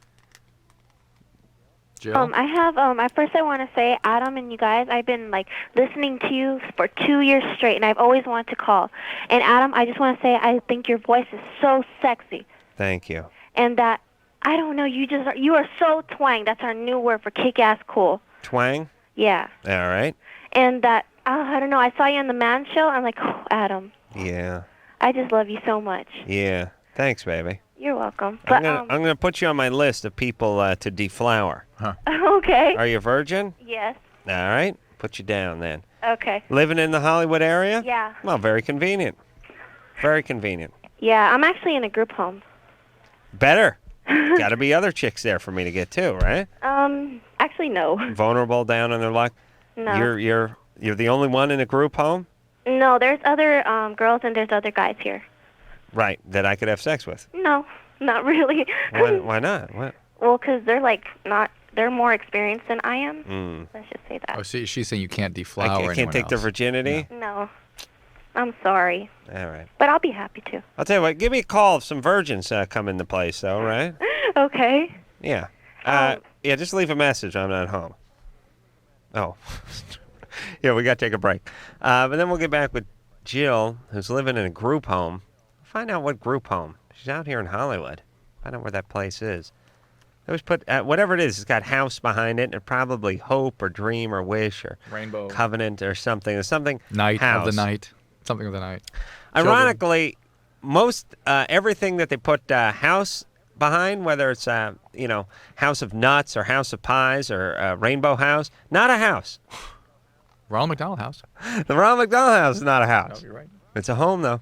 Jill?
I have first I want to say, Adam and you guys, I've been like listening to you for 2 years straight, and I've always wanted to call. And Adam, I just want to say I think your voice is so sexy,
Thank you.
and that I don't know, you are so twang. That's our new word for kick-ass cool.
Twang?
Yeah,
All right.
and that I don't know. I saw you on the Man Show. I'm like, oh, Adam,
Yeah.
I just love you so much.
Yeah. Thanks, baby.
You're welcome.
I'm
But
gonna put you on my list of people to deflower.
okay.
Are you a virgin?
Yes.
All right. Put you down then.
Okay.
Living in the Hollywood area?
Yeah.
Well, very convenient. Very convenient.
Yeah, I'm actually in a group home.
Better. Got to be other chicks there for me to get too, right?
Actually, no.
Vulnerable, down on their luck.
No.
You're the only one in a group home,
No, there's other girls and there's other guys here.
right? That I could have sex with.
No, not really.
Why not? What?
Well, 'cause they're they're more experienced than I am. Let's just say that.
Oh, see, she's saying you can't deflower
I can't take their virginity.
No. I'm sorry.
All right.
But I'll be happy to.
I'll tell you what. Give me a call if some virgins come into place, though, right?
Okay.
Yeah. Yeah. Just leave a message. I'm not home. Oh. Yeah, we got to take a break. But then we'll get back with Jill, who's living in a group home. Find out what group home. She's out here in Hollywood. Find out where that place is. They always put, whatever it is, it's got house behind it, and probably hope or dream or wish or
Rainbow.
covenant or something. There's something.
Night
house.
of the night. Something of the night.
Ironically, most everything that they put house behind, whether it's House of Nuts or House of Pies or Rainbow House, not a house.
Ronald McDonald House.
The Ronald McDonald House is not a house.
No, you're right.
It's a home, though.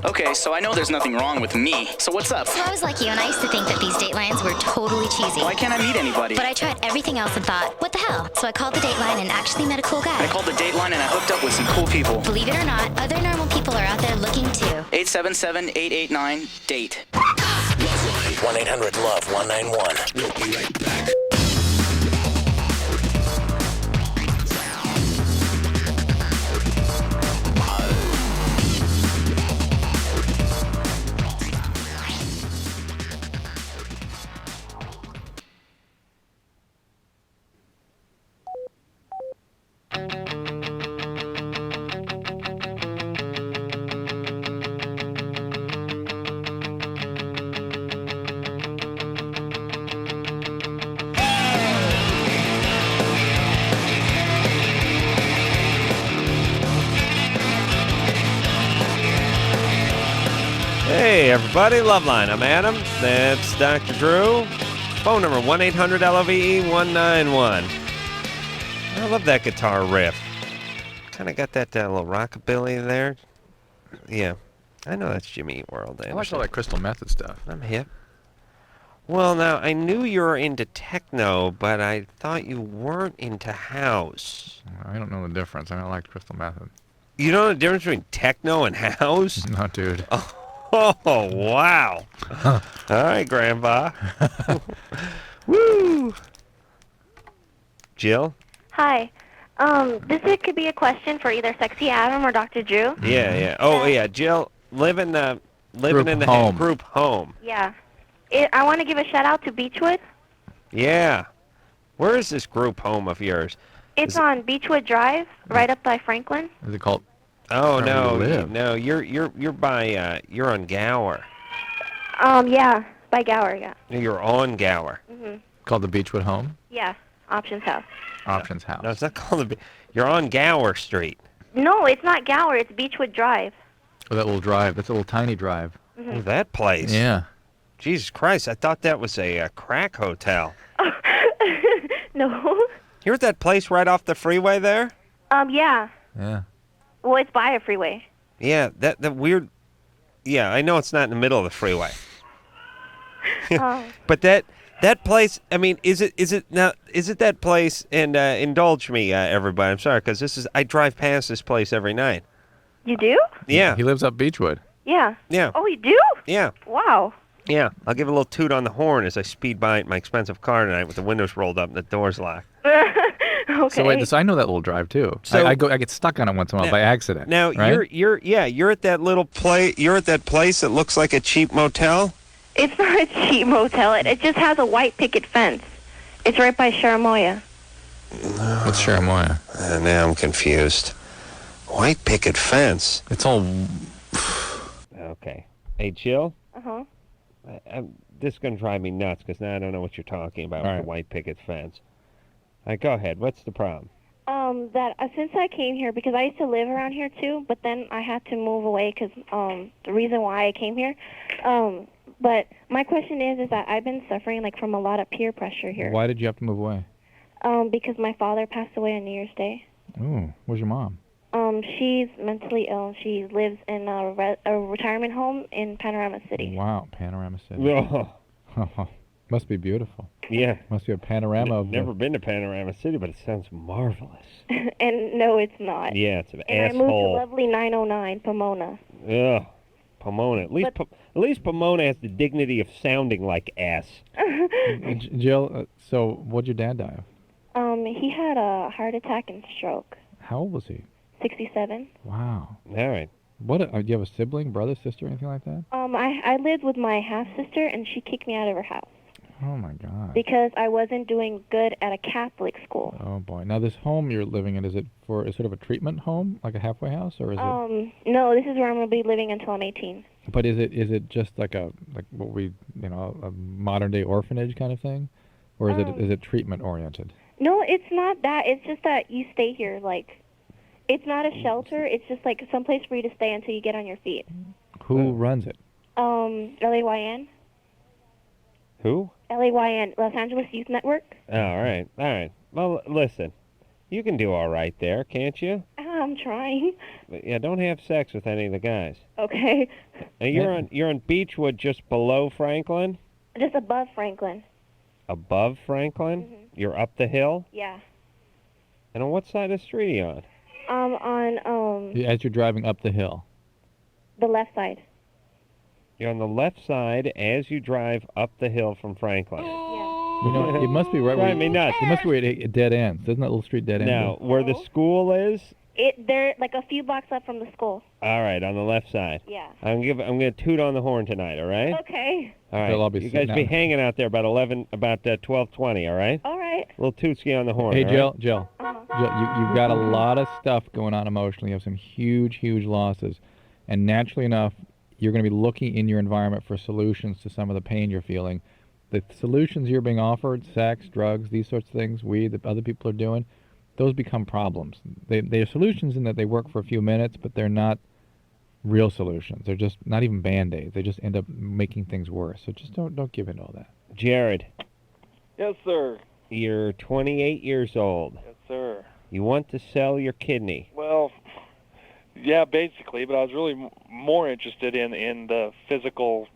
Okay, so I know there's nothing wrong with me. So what's up?
So I was like you, and I used to think that these datelines were totally cheesy.
Why can't I meet anybody?
But I tried everything else and thought, what the hell? So I called the dateline and actually met a cool guy.
I called the dateline and I hooked up with some cool people.
Believe it or not, other normal people are out there looking too.
877-889-DATE.
LoveLine. 1-800-LOVE-191. We'll be right back.
Hey, everybody. LoveLine. I'm Adam. That's Dr. Drew. Phone number 1-800-LOVE-191. I love that guitar riff. Kind of got that little rockabilly there. Yeah. I know that's Jimmy Eat World.
I like all that crystal method stuff.
I'm hip. Well, now, I knew you were into techno, but I thought you weren't into house.
I don't know the difference. I don't like crystal method.
You don't know the difference between techno and house?
No, dude.
Oh, wow. All right, Grandpa. Woo. Jill?
Hi. Could be a question for either Sexy Adam or Dr. Drew.
Yeah. Oh, yeah. Jill, living in the
home.
group home.
Yeah. I want to give a shout out to Beechwood.
Yeah. Where is this group home of yours?
It's on Beechwood Drive, right up by Franklin.
Is it called?
Oh,
Where
no.
we live.
No, you're by you're on Gower.
Yeah, by Gower, yeah.
You're on Gower.
Called the Beechwood Home?
Yeah, Options House.
Options House.
No, it's not called you're on Gower Street.
No, it's not Gower, it's Beechwood Drive.
Oh, that little drive. That's a little tiny drive.
Oh, that place.
Yeah.
Jesus Christ, I thought that was a crack hotel.
No.
You're at that place right off the freeway there?
Yeah.
Yeah.
Well, it's by a freeway.
Yeah, that weird. Yeah, I know it's not in the middle of the freeway. But that place. I mean, is it that place? And indulge me, everybody. I'm sorry, because I drive past this place every night.
You do?
Yeah.
He lives up Beechwood.
Yeah.
Yeah.
Oh, you do?
Yeah.
Wow.
Yeah. I'll give a little toot on the horn as I speed by in my expensive car tonight with the windows rolled up and the doors locked.
Okay.
So wait, I know that little drive too.
So-
I get stuck on it once in a while by accident.
Now
right?
you're at that little You're at that place that looks like a cheap motel.
It's not a cheap motel. It just has a white picket fence. It's right by Sharamoya.
What's Sharamoya?
Now I'm confused. White picket fence.
It's all.
Okay. Hey, Jill.
Uh-huh.
This is going to drive me nuts because now I don't know what you're talking about
All
with
right.
the white picket fence. All right, go ahead. What's the problem?
That since I came here, because I used to live around here too, but then I had to move away because the reason why I came here. But my question is that I've been suffering from a lot of peer pressure here.
Why did you have to move away?
Because my father passed away on New Year's Day.
Ooh, where's your mom?
She's mentally ill. She lives in a retirement home in Panorama City.
Wow, Panorama City.
Oh,
Must be beautiful.
Yeah.
Must be a panorama of.
Never been to Panorama City, but it sounds marvelous.
And no, it's not.
Yeah, it's an
And I moved to
asshole.
lovely 909 Pomona.
Ugh, Pomona. At least Pomona has the dignity of sounding like ass.
Jill, so what'd your dad die of?
He had a heart attack and stroke.
How old was he?
67.
Wow.
All right.
What? Do you have a sibling, brother, sister, anything like that?
I lived with my half sister, and she kicked me out of her house
Oh my God.
because I wasn't doing good at a Catholic school.
Oh boy. Now this home you're living in, is it for sort of a treatment home, like a halfway house, or is it?
No, this is where I'm gonna be living until I'm 18.
But is it just like what we a modern day orphanage kind of thing, or is it treatment oriented?
No, it's not that. It's just that you stay here. Like, it's not a shelter. It's just like some place for you to stay until you get on your feet.
Who runs it?
LAYN.
Who?
LAYN, Los Angeles Youth Network.
Oh, all right. All right. Well, listen. You can do all right there, can't you?
I'm trying.
But yeah, don't have sex with any of the guys.
Okay.
Now, you're on Beechwood, just below Franklin?
Just above Franklin.
Above Franklin? You're up the hill?
Yeah.
And on what side of the street are you on?
On
As you're driving up the hill.
the left side.
You're on the left side as you drive up the hill from Franklin.
You know, it must be right where
Drive me nuts.
It must be where it dead ends. Doesn't that little street dead end?
Now, where the school is?
They're like a few blocks up from the school.
All right, on the left side.
Yeah.
I'm gonna toot on the horn tonight. All right.
Okay.
All right.
They'll all be
you guys
sitting
be
out.
hanging out there about 12:20. All right.
All right.
Little tootski on the horn.
Hey,
all right?
Jill, you've got a lot of stuff going on emotionally. You have some huge, huge losses. And naturally enough, you're going to be looking in your environment for solutions to some of the pain you're feeling. The solutions you're being offered, sex, drugs, these sorts of things, weed that other people are doing, those become problems. They're solutions in that they work for a few minutes, but they're not real solutions. They're just not even Band-Aids. They just end up making things worse. So just don't give in to all that.
Jared,
Yes, sir.
you're 28 years old.
Yes, sir.
You want to sell your kidney.
Well, yeah, basically, but I was really more interested in the physical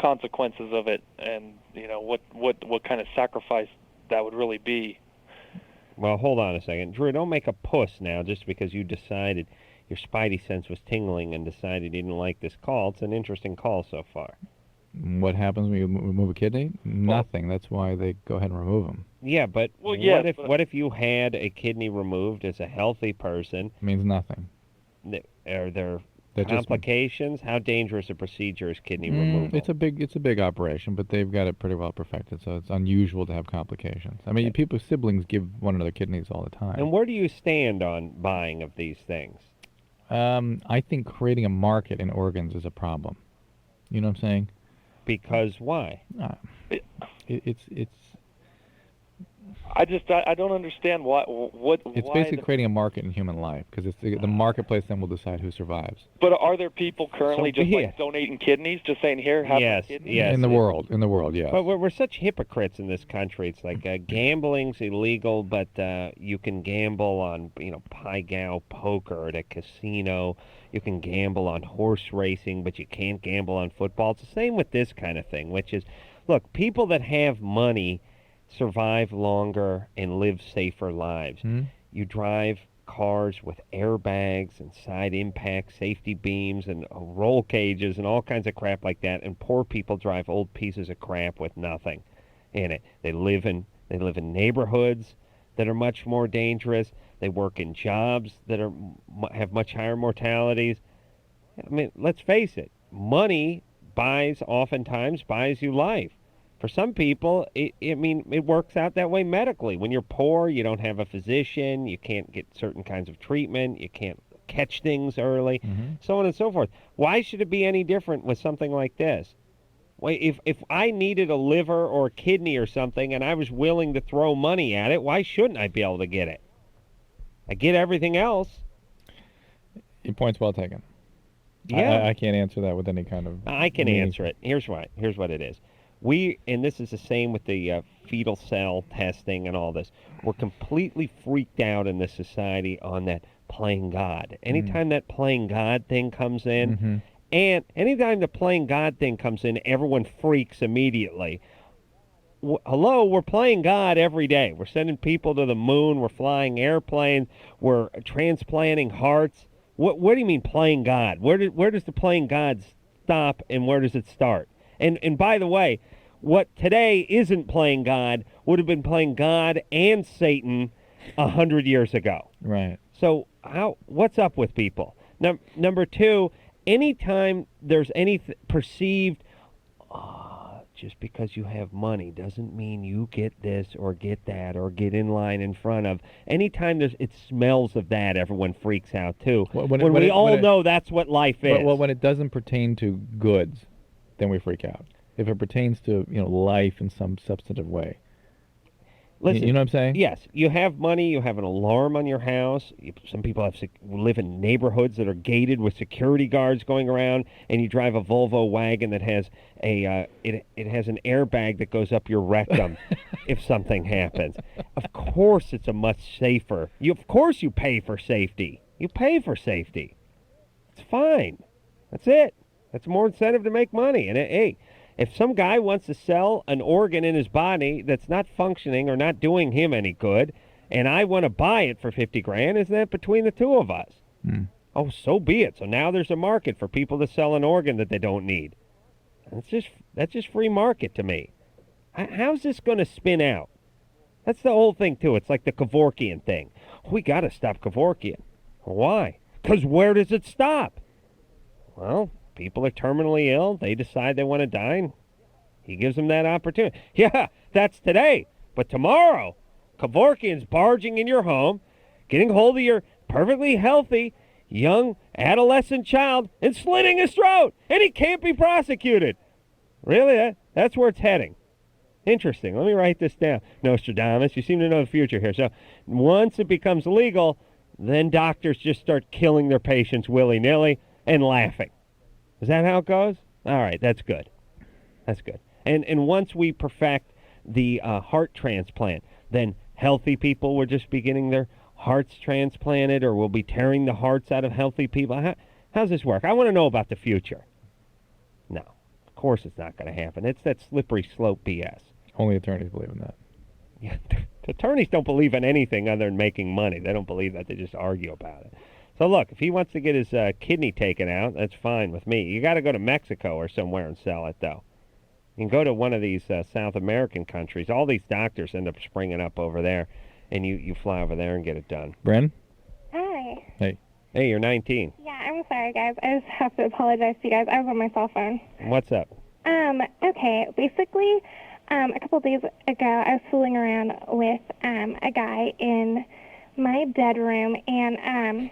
consequences of it, and what kind of sacrifice that would really be.
Well, hold on a second. Drew, don't make a puss now just because you decided your spidey sense was tingling and decided you didn't like this call. It's an interesting call so far.
What happens when you remove a kidney? Nothing. That's why they go ahead and remove them.
Yeah, but
Well, yes,
what if you had a kidney removed as a healthy person?
It means nothing.
Are there
That just-
complications? How dangerous a procedure is kidney removal?
It's a big operation, but they've got it pretty well perfected, so it's unusual to have complications. I mean, siblings give one another kidneys all the time.
And where do you stand on buying of these things?
I think creating a market in organs is a problem. You know what I'm saying?
Because why?
It's
I don't understand what
it's
why
basically creating a market in human life, because it's the marketplace then will decide who survives.
But are there people currently
So
just
be
like
it.
donating kidneys, just saying here, have
Yes,
my kidney?
yes.
In the world, yeah.
But we're such hypocrites in this country. It's like gambling's illegal, but you can gamble on pai gow poker at a casino. You can gamble on horse racing, but you can't gamble on football. It's the same with this kind of thing, which is, look, people that have money survive longer and live safer lives. You drive cars with airbags and side impact safety beams and roll cages and all kinds of crap like that, and poor people drive old pieces of crap with nothing in it. They live in neighborhoods that are much more dangerous. They work in jobs that have much higher mortalities. I mean, let's face it, money oftentimes buys you life. For some people, it works out that way medically. When you're poor, you don't have a physician, you can't get certain kinds of treatment, you can't catch things early, so on and so forth. Why should it be any different with something like this? Well, if I needed a liver or a kidney or something and I was willing to throw money at it, why shouldn't I be able to get it? I get everything else.
Your point's well taken.
Yeah.
I can't answer that with any kind of...
I can answer it. Here's why. Here's what it is. And this is the same with the fetal cell testing and all this, we're completely freaked out in this society on that playing God. Anytime that playing God thing comes in, And anytime the playing God thing comes in, everyone freaks immediately. Hello, we're playing God every day. We're sending people to the moon. We're flying airplanes. We're transplanting hearts. What do you mean playing God? Where does the playing God stop and where does it start? And by the way, what today isn't playing God would have been playing God and Satan 100 years ago.
Right.
So what's up with people? Number two, anytime there's any perceived, just because you have money doesn't mean you get this or get that or get in line in front of. Anytime it smells of that, everyone freaks out too. When we all know that's what life is.
Well, when it doesn't pertain to goods, then we freak out. If it pertains to life in some substantive way.
Listen,
you know what I'm saying?
Yes, you have money. You have an alarm on your house. Some people live in neighborhoods that are gated with security guards going around, and you drive a Volvo wagon that has it has an airbag that goes up your rectum if something happens. Of course, it's a much safer. Of course, you pay for safety. You pay for safety. It's fine. That's it. That's more incentive to make money. And hey, if some guy wants to sell an organ in his body that's not functioning or not doing him any good, and I want to buy it for 50 grand, isn't that between the two of us? Oh, so be it. So now there's a market for people to sell an organ that they don't need. That's just free market to me. How's this going to spin out? That's the whole thing, too. It's like the Kevorkian thing. We got to stop Kevorkian. Why? Because where does it stop? Well, people are terminally ill. They decide they want to die. He gives them that opportunity. Yeah, that's today. But tomorrow, Kevorkian's barging in your home, getting hold of your perfectly healthy, young, adolescent child and slitting his throat. And he can't be prosecuted. Really? That's where it's heading. Interesting. Let me write this down. Nostradamus, you seem to know the future here. So once it becomes legal, then doctors just start killing their patients willy-nilly and laughing. Is that how it goes? All right, that's good. That's good. And once we perfect the heart transplant, then healthy people will just be getting their hearts transplanted, or we'll be tearing the hearts out of healthy people. How's this work? I want to know about the future. No, of course it's not going to happen. It's that slippery slope BS.
Only attorneys believe in that.
Yeah, attorneys don't believe in anything other than making money. They don't believe that. They just argue about it. So look, if he wants to get his kidney taken out, that's fine with me. You got to go to Mexico or somewhere and sell it, though. You can go to one of these South American countries. All these doctors end up springing up over there, and you fly over there and get it done.
Bren?
Hi.
Hey.
Hey, you're 19.
Yeah, I'm sorry, guys. I just have to apologize to you guys. I was on my cell phone.
What's up?
Okay. Basically, a couple of days ago, I was fooling around with a guy in my bedroom, and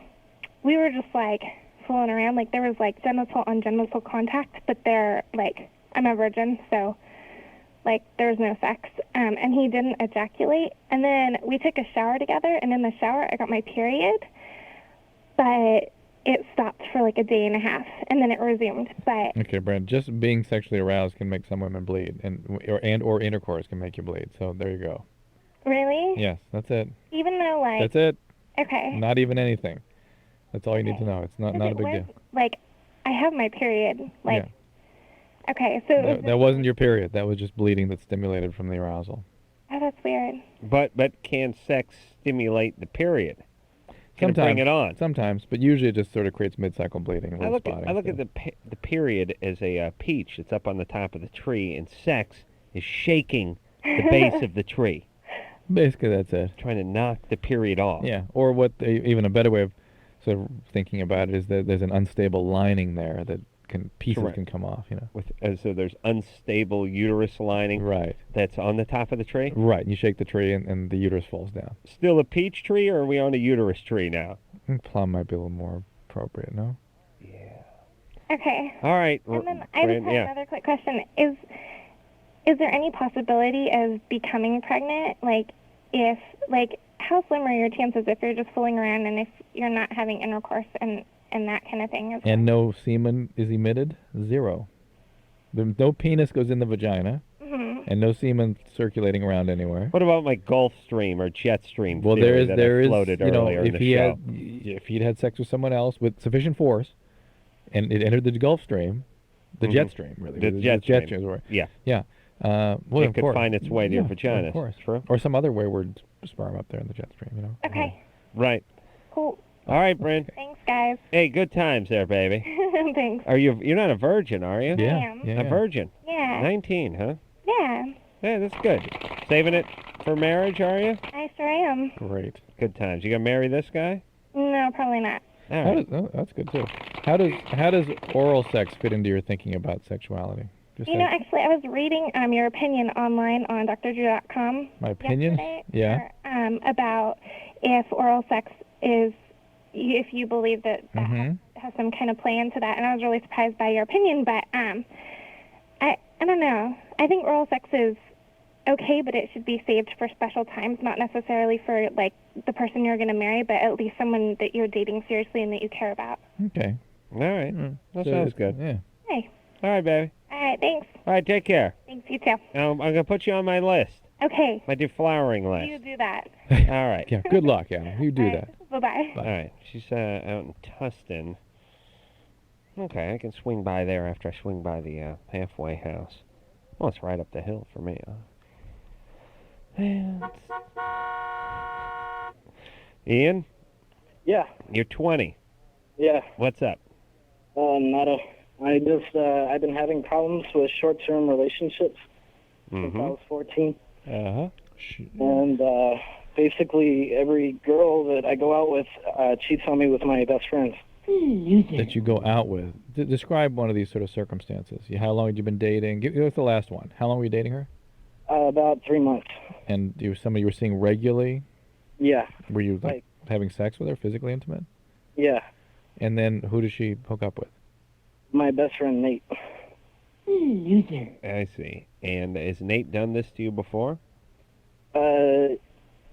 we were just, like, fooling around. Like, there was, like, genital on genital contact, but they're, like, I'm a virgin, so, like, there was no sex. And he didn't ejaculate. And then we took a shower together, and in the shower, I got my period. But it stopped for, like, a day and a half, and then it resumed. But
Okay, Brad, just being sexually aroused can make some women bleed, or intercourse can make you bleed. So there you go.
Really?
Yes, that's it.
Even though, like...
That's it.
Okay.
Not even anything. That's all you need to know. It's not a big deal.
Like, I have my period. Like,
yeah.
Okay, so...
That wasn't your period. That was just bleeding that stimulated from the arousal.
Oh, that's weird.
But can sex stimulate the period? Can
Sometimes,
it bring it on?
Sometimes, but usually it just sort of creates mid-cycle bleeding.
I look at the period as a peach that's up on the top of the tree, and sex is shaking the base of the tree.
Basically, that's it.
Trying to knock the period off.
Yeah, or even a better way of sort of thinking about it is that there's an unstable lining there that pieces
Correct.
can come off.
So there's unstable uterus lining.
Right.
That's on the top of the tree.
Right. You shake the tree and the uterus falls down.
Still a peach tree, or are we on a uterus tree now?
Plum might be a little more appropriate, no?
Okay.
All right.
And then I just have another quick question. Is there any possibility of becoming pregnant? Like, how slim are your chances if you're just fooling around and if you're not having intercourse and that kind of thing?
And no semen is emitted? 0. No penis goes in the vagina, and no semen circulating around anywhere.
What about my Gulf Stream or jet stream
Well,
theory
there is,
floated earlier in the show?
if he'd had sex with someone else with sufficient force, and it entered the Gulf Stream, the jet stream, really.
The jet stream.
stream is where-
Yeah.
Yeah. Well,
It
of
could
course.
find its way to your vaginas.
Of course.
True.
Or some other wayward sperm up there in the jet stream, you know.
Okay.
Right.
Cool.
All right, Bryn.
Thanks, guys.
Hey, good times there, baby.
Thanks.
You're not a virgin, are you?
Yeah.
I am.
Yeah.
A virgin.
Yeah.
19, huh?
Yeah.
Yeah, that's good. Saving it for marriage, are you?
I sure am.
Great.
Good times. You gonna marry this guy?
No, probably not.
All
How
right.
does, oh, that's good too. How does oral sex fit into your thinking about sexuality? Just
You know,
like
actually, I was reading your opinion online on drdrew.com.
my opinion?
yesterday,
Yeah.
about if oral sex is, if you believe that
Mm-hmm.
has some kind of play into that, and I was really surprised by your opinion. But I don't know. I think oral sex is okay, but it should be saved for special times, not necessarily for like the person you're going to marry, but at least someone that you're dating seriously and that you care about.
Okay.
All right. That
So
sounds
it-
good.
Yeah.
Hey.
All right, baby.
All right. Thanks.
All right, take care.
Thanks. You too.
I'm gonna put you on my list.
Okay.
My deflowering list.
You do that.
All right.
Yeah. Good luck, Adam. You do
All
that.
right. Bye-bye.
All right. She's out in Tustin. Okay, I can swing by there after I swing by the halfway house. Well, it's right up the hill for me. Ian,
Yeah,
you're 20.
yeah.
What's up?
I've been having problems with short-term relationships since I was 14.
Uh-huh.
And basically every girl that I go out with cheats on me with my best friends.
That you go out with. Describe one of these sort of circumstances. How long had you been dating? Give us the last one. How long were you dating her?
About 3 months.
And you were somebody you were seeing regularly?
Yeah,
Were you like having sex with her, physically intimate?
yeah.
And then who does she hook up with?
My best friend, Nate.
I see. And has Nate done this to you before?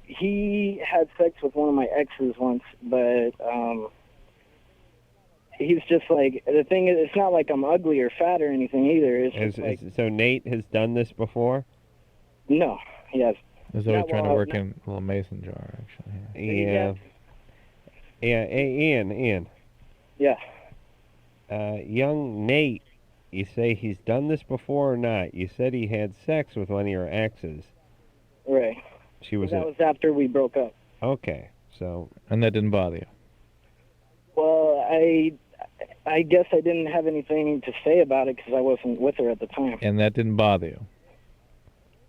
He had sex with one of my exes once, but he's just like, the thing is, it's not like I'm ugly or fat or anything either. It's just like,
So Nate has done this before?
no, he has.
As though he's
Yeah,
trying to
well,
work
no.
in a little mason jar, actually.
Yeah. Yeah, hey, Ian.
Yeah.
Young Nate, you say he's done this before or not? You said he had sex with one of your exes.
Right.
She was
That was after we broke up.
Okay, so...
And that didn't bother you?
Well, I guess I didn't have anything to say about it because I wasn't with her at the time.
And that didn't bother you?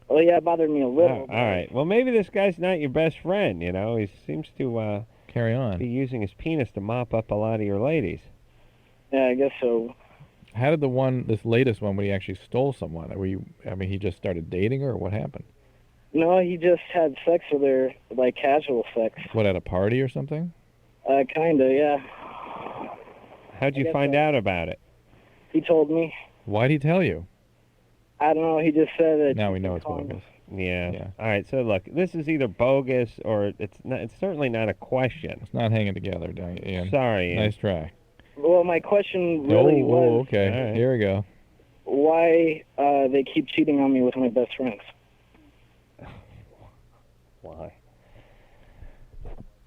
Well, yeah, it bothered me a little.
All right. Well, maybe this guy's not your best friend, you know? He seems to
carry on.
Be using his penis to mop up a lot of your ladies.
Yeah, I guess so.
How did this latest one, when he actually stole someone, he just started dating her, or what happened?
No, he just had sex with her, like casual sex.
What, at a party or something?
Kinda, yeah.
How'd you find out about it?
He told me.
Why'd he tell you?
I don't know, he just said that.
Now we know it's bogus.
Yeah. All right. So look, this is either bogus or it's not. It's certainly not a question.
It's not hanging together, Ian.
Sorry, Ian.
Nice try.
Well, my question really was
okay.
All right.
Here we go.
why they keep cheating on me with my best friends.
Why?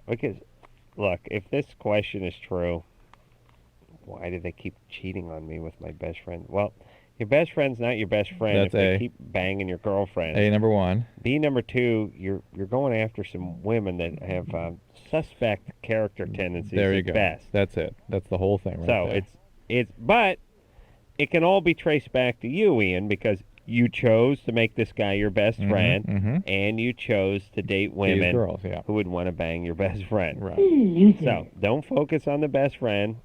Because, look, if this question is true, why do they keep cheating on me with my best friend? Well, your best friend's not your best friend
That's
if they
A.
keep banging your girlfriend.
A, number one.
B, number two, you're going after some women that have suspect character tendencies.
There you
at
go.
Best.
That's it. That's the whole thing right
So
there.
but it can all be traced back to you, Ian, because you chose to make this guy your best
Mhm,
friend,
mhm.
and you chose to date women
girls, yeah.
who would want to bang your best friend.
Right.
So don't focus on the best friend.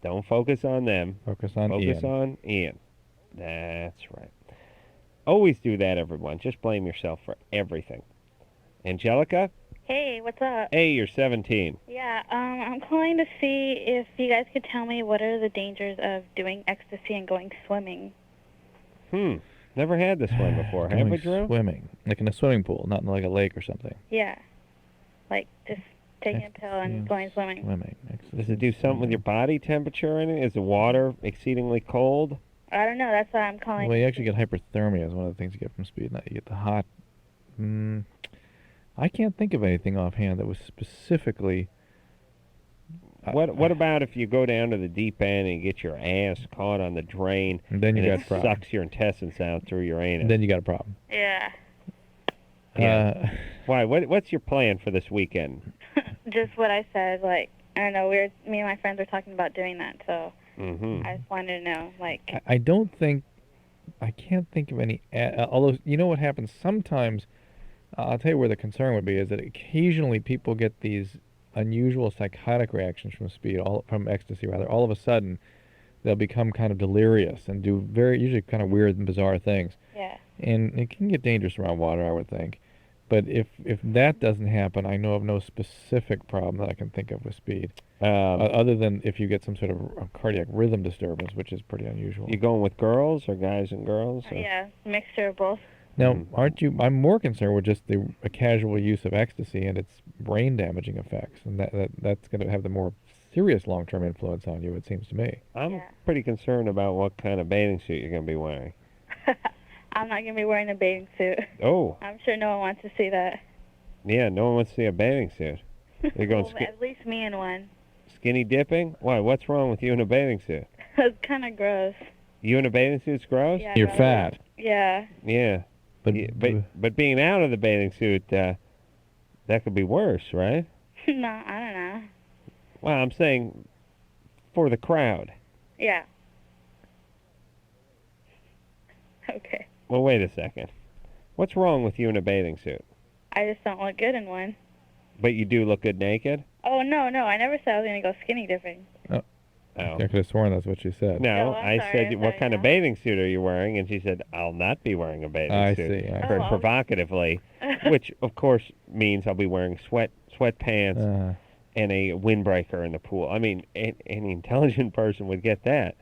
Don't focus on them.
Focus on
Focus
Ian.
on Ian. That's right. Always do that, everyone. Just blame yourself for everything. Angelica?
Hey, what's up?
Hey, you're 17.
Yeah, I'm calling to see if you guys could tell me what are the dangers of doing ecstasy and going swimming.
Never had this one before, have we, Drew?
Swimming. Like in a swimming pool, not in like a lake or something.
Yeah, like just taking a pill and going swimming.
Swimming.
Does it do something with your body temperature in it? Is the water exceedingly cold?
I don't know. That's why I'm calling.
Well, you actually get hyperthermia is one of the things you get from speeding. You get the hot... I can't think of anything offhand that was specifically
What about if you go down to the deep end and get your ass caught on the drain,
And then you
and
got
it
a problem.
sucks your intestines out through your anus?
Then you got a problem.
Yeah.
Yeah. Why? What's your plan for this weekend?
Just what I said. Like, I don't know. Me and my friends were talking about doing that, so
Mm-hmm.
I just wanted to know. Like,
I don't think, I can't think of any, although, you know what happens sometimes, I'll tell you where the concern would be, is that occasionally people get these unusual psychotic reactions from speed, from ecstasy rather. All of a sudden, they'll become kind of delirious and do usually kind of weird and bizarre things.
yeah.
And it can get dangerous around water, I would think. But if that doesn't happen, I know of no specific problem that I can think of with speed. Other than if you get some sort of a cardiac rhythm disturbance, which is pretty unusual.
You going with girls or guys and girls? Or?
Yeah, mixture of both.
Now, aren't you? I'm more concerned with just a casual use of ecstasy and its brain damaging effects, and that's going to have the more serious long-term influence on you. It seems to me.
I'm pretty concerned about what kind of bathing suit you're going to be wearing.
I'm not going to be wearing a bathing suit.
Oh.
I'm sure no one wants to see that.
Yeah, no one wants to see a bathing suit. You're going
Well, at least me in one.
skinny dipping? Why? What's wrong with you in a bathing suit?
It's kind of gross.
You in a bathing suit's gross?
Yeah,
You're
gross.
fat.
Yeah.
Yeah. But being out of the bathing suit, that could be worse, right?
No, I don't know.
Well, I'm saying for the crowd.
Yeah. Okay.
Well, wait a second. What's wrong with you in a bathing suit?
I just don't look good in one.
But you do look good naked?
Oh, no. I never said I was going to go skinny dipping.
Oh.
I could have sworn that's what she said.
No,
I'm
I
sorry,
said, what kind of bathing suit are you wearing? And she said, I'll not be wearing a bathing
I
suit.
see.
Very provocatively, which, of course, means I'll be wearing sweatpants and a windbreaker in the pool. I mean, any intelligent person would get that.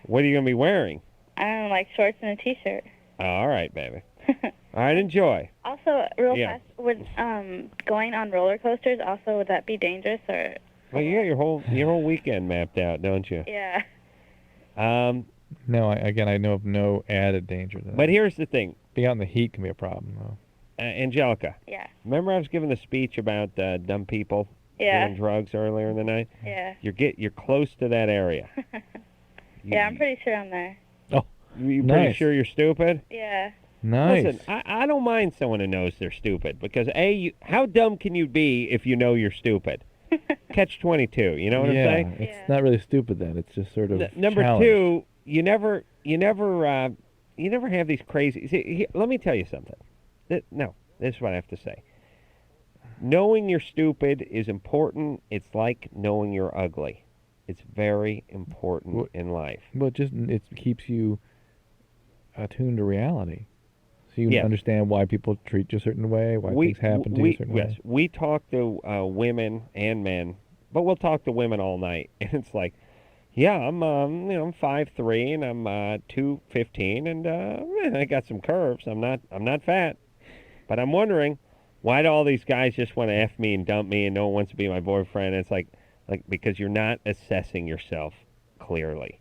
What are you going to be wearing?
I don't know, like shorts and a T-shirt.
Oh, all right, baby. All right, enjoy.
Also, real
Yeah.
fast, would going on roller coasters also, would that be dangerous or?
Well, you got your whole weekend mapped out, don't you?
Yeah.
No, I know of no added danger to that.
But here's the thing.
Being out in the heat can be a problem, though.
Angelica.
Yeah.
Remember I was giving the speech about dumb people
Yeah.
doing drugs earlier in the night?
Yeah.
You're close to that area.
Yeah, I'm pretty sure I'm there.
You pretty
Nice.
sure you're stupid?
Yeah.
Nice.
Listen, I don't mind someone who knows they're stupid because how dumb can you be if you know you're stupid? Catch-22, you know what I'm saying?
It's not really stupid then. It's just sort of
Number
challenged.
two, you never have these crazy. See, let me tell you something. No, this is what I have to say. Knowing you're stupid is important. It's like knowing you're ugly. It's very important in life.
Well, it keeps you attuned to reality. So you
Yes.
understand why people treat you a certain way, why things happen to you a certain way.
We talk to women and men, but we'll talk to women all night, and it's like, yeah, I'm 5'3" and I'm 215, and I got some curves. I'm not fat, but I'm wondering why do all these guys just want to f me and dump me, and no one wants to be my boyfriend? And it's like because you're not assessing yourself clearly.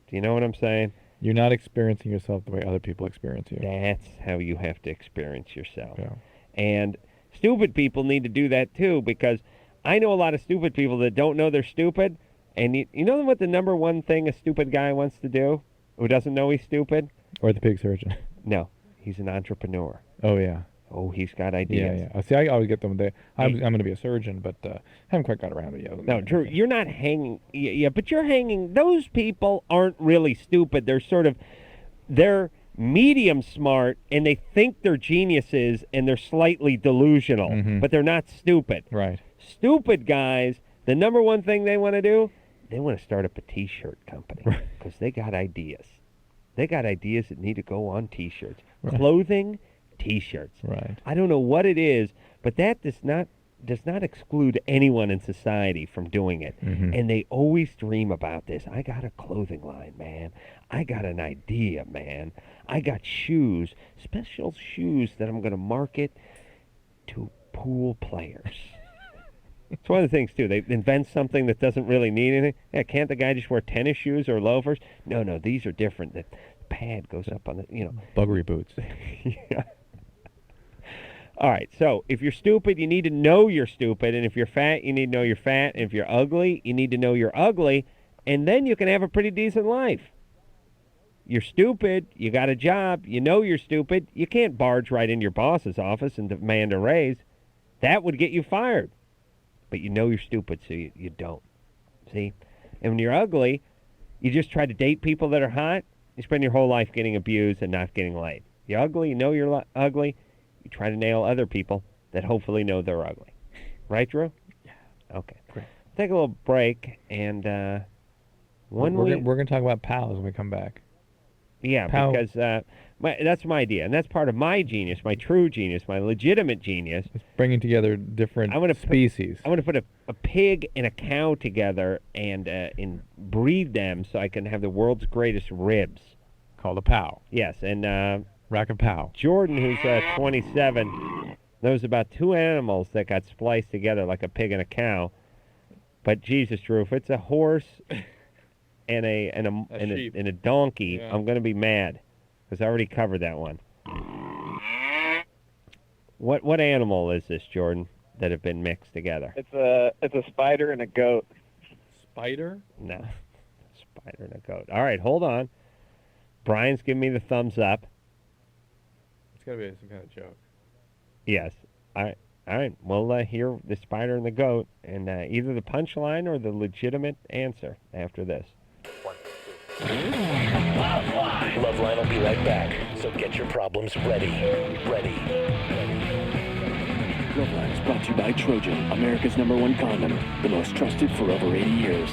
Do you know what I'm saying?
You're not experiencing yourself the way other people experience you.
That's how you have to experience yourself.
Yeah.
And stupid people need to do that too, because I know a lot of stupid people that don't know they're stupid. And you know what the number one thing a stupid guy wants to do who doesn't know he's stupid?
Orthopedic surgeon.
No, he's an entrepreneur.
Oh, yeah.
Oh, he's got ideas.
Yeah. See, I always get them. I'm going to be a surgeon, but haven't quite got around to it yet.
No, Drew, you're not hanging. Yeah, but you're hanging. Those people aren't really stupid. They're medium smart, and they think they're geniuses, and they're slightly delusional, but they're not stupid.
Right.
Stupid guys, the number one thing they want to do, they want to start up a T-shirt company because they got ideas. They got ideas that need to go on T-shirts.
Right.
Clothing, T-shirts.
Right.
I don't know what it is, but that does not exclude anyone in society from doing it. And they always dream about this. I got a clothing line, man. I got an idea, man. I got shoes, special shoes that I'm going to market to pool players. It's one of the things, too. They invent something that doesn't really need anything. Yeah, can't the guy just wear tennis shoes or loafers? No, these are different. The pad goes up on the,
Buggery boots.
Yeah. All right, so if you're stupid, you need to know you're stupid, and if you're fat, you need to know you're fat, and if you're ugly, you need to know you're ugly, and then you can have a pretty decent life. You're stupid, you got a job, you know you're stupid, you can't barge right into your boss's office and demand a raise. That would get you fired. But you know you're stupid, so you don't. See? And when you're ugly, you just try to date people that are hot, you spend your whole life getting abused and not getting laid. You're ugly, you know you're ugly, you try to nail other people that hopefully know they're ugly. Right, Drew? Yeah. Okay.
Great.
Take a little break, and
we're going to talk about pals when we come back.
Yeah, because that's my idea, and that's part of my genius, my true genius, my legitimate genius.
It's bringing together different species.
I want to put a pig and a cow together and breed them so I can have the world's greatest ribs.
Called a pal.
Yes, and
rack of pal.
Jordan, who's 27, knows about two animals that got spliced together like a pig and a cow. But Jesus, Drew, if it's a horse and a donkey, yeah. I'm going to be mad because I already covered that one. What animal is this, Jordan, that have been mixed together?
It's a spider and a goat.
Spider?
No, spider and a goat. All right, hold on. Brian's giving me the thumbs up.
It's got to be some kind of joke.
Yes. All right. We'll hear the spider and the goat, and either the punchline or the legitimate answer after this.
LoveLine will be right back, so get your problems ready. LoveLine is brought to you by Trojan, America's #1 condom, the most trusted for over 80 years.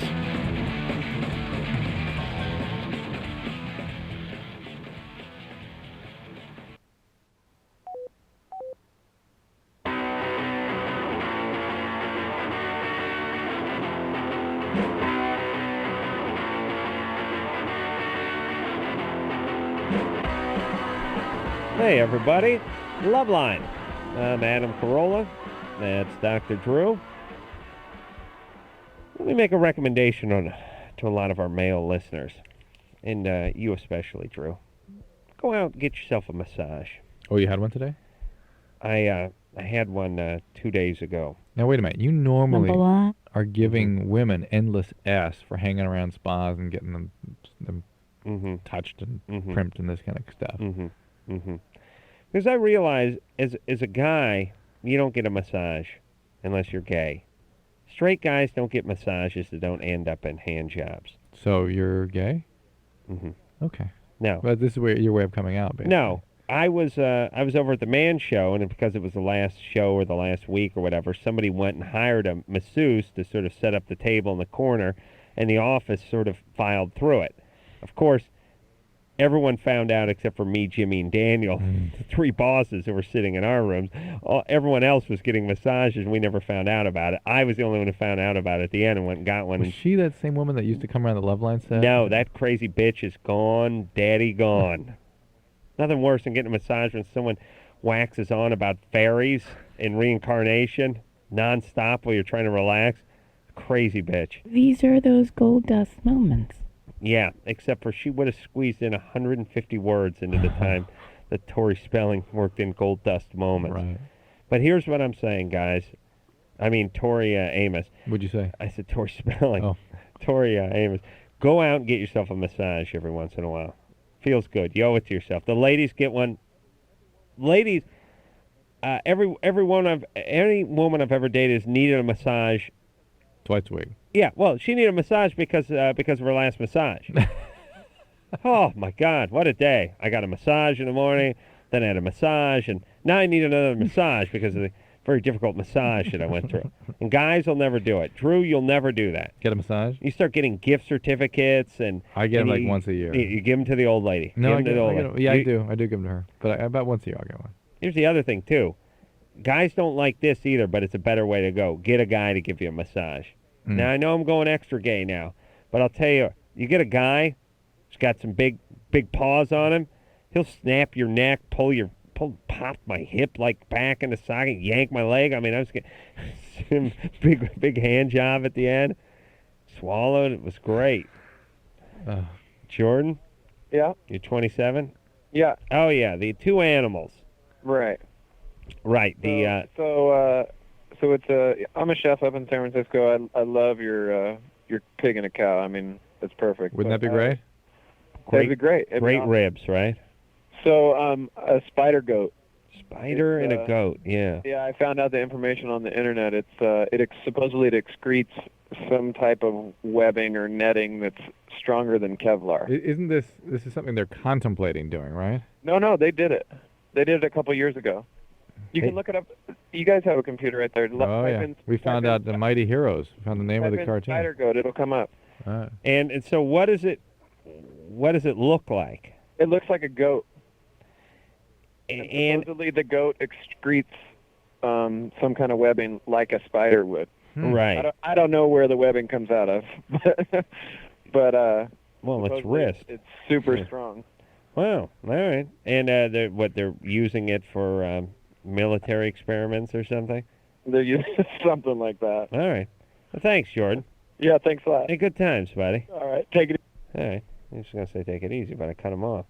Hey, everybody. LoveLine. I'm Adam Carolla. That's Dr. Drew. Let me make a recommendation to a lot of our male listeners, and you especially, Drew. Go out and get yourself a massage.
Oh, you had one today?
I had one 2 days ago.
Now, wait a minute. You normally are giving women endless S for hanging around spas and getting them touched and primped and this kind of stuff.
Because I realize, as a guy, you don't get a massage unless you're gay. Straight guys don't get massages that don't end up in hand jobs.
So you're gay? Okay.
No.
But this is your way of coming out, basically.
No. I was over at the Man Show, and because it was the last show or the last week or whatever, somebody went and hired a masseuse to sort of set up the table in the corner, and the office sort of filed through it. Of course, everyone found out except for me, Jimmy, and Daniel, the three bosses who were sitting in our rooms. Everyone else was getting massages, and we never found out about it. I was the only one who found out about it at the end and went and got one.
Was she that same woman that used to come around the LoveLine set?
No, that crazy bitch is gone, daddy gone. Nothing worse than getting a massage when someone waxes on about fairies and reincarnation nonstop while you're trying to relax. Crazy bitch.
These are those gold dust moments.
Yeah, except for she would have squeezed in 150 words into the time that Tori Spelling worked in Gold Dust Moments.
Right.
But here's what I'm saying, guys. I mean, Tori Amos.
What'd you say?
I said Tori Spelling.
Oh.
Tori Amos. Go out and get yourself a massage every once in a while. Feels good. You owe it to yourself. The ladies get one. Ladies, any woman I've ever dated has needed a massage
twice a week.
Yeah, well, she needed a massage because of her last massage. Oh, my God, what a day. I got a massage in the morning, then I had a massage, and now I need another massage because of the very difficult massage that I went through. And guys will never do it. Drew, you'll never do that.
Get a massage?
You start getting gift certificates. And
I get them like once a year.
You give them to the old lady.
No, I do. I do give them to her. But about once a year I'll get one.
Here's the other thing, too. Guys don't like this either, but it's a better way to go. Get a guy to give you a massage. Now, I know I'm going extra gay now, but I'll tell you, you get a guy who's got some big paws on him, he'll snap your neck, pop my hip like back in the socket, yank my leg. I mean, I was getting big hand job at the end. Swallowed. It was great. Jordan?
Yeah?
You're 27?
Yeah.
Oh, yeah, the two animals.
Right.
Right.
So it's I'm a chef up in San Francisco. I love your pig and a cow. I mean, it's perfect.
Wouldn't that be great?
That'd be great. It'd be
Great
awesome.
ribs, right?
So a spider goat.
Spider and a goat. Yeah.
Yeah, I found out the information on the internet. It's supposedly it excretes some type of webbing or netting that's stronger than Kevlar.
Isn't this is something they're contemplating doing, right?
No, they did it. They did it a couple years ago. You can look it up. You guys have a computer right there.
Oh yeah, we found out the Mighty Heroes. We found the name of the cartoon.
Spider goat. It'll come up.
And so what does it look like?
It looks like a goat.
And
supposedly the goat excretes some kind of webbing like a spider would.
Right.
I don't know where the webbing comes out of, but
well, let's
supposedly
risk.
It's super
Yeah.
strong.
Wow. All right. And they're using it for military experiments or something?
They're using something like that.
All right. Well, thanks, Jordan.
Yeah, thanks a lot.
Hey, good times, buddy.
All right, take it.
All right. I was going to say take it easy, but I cut him off.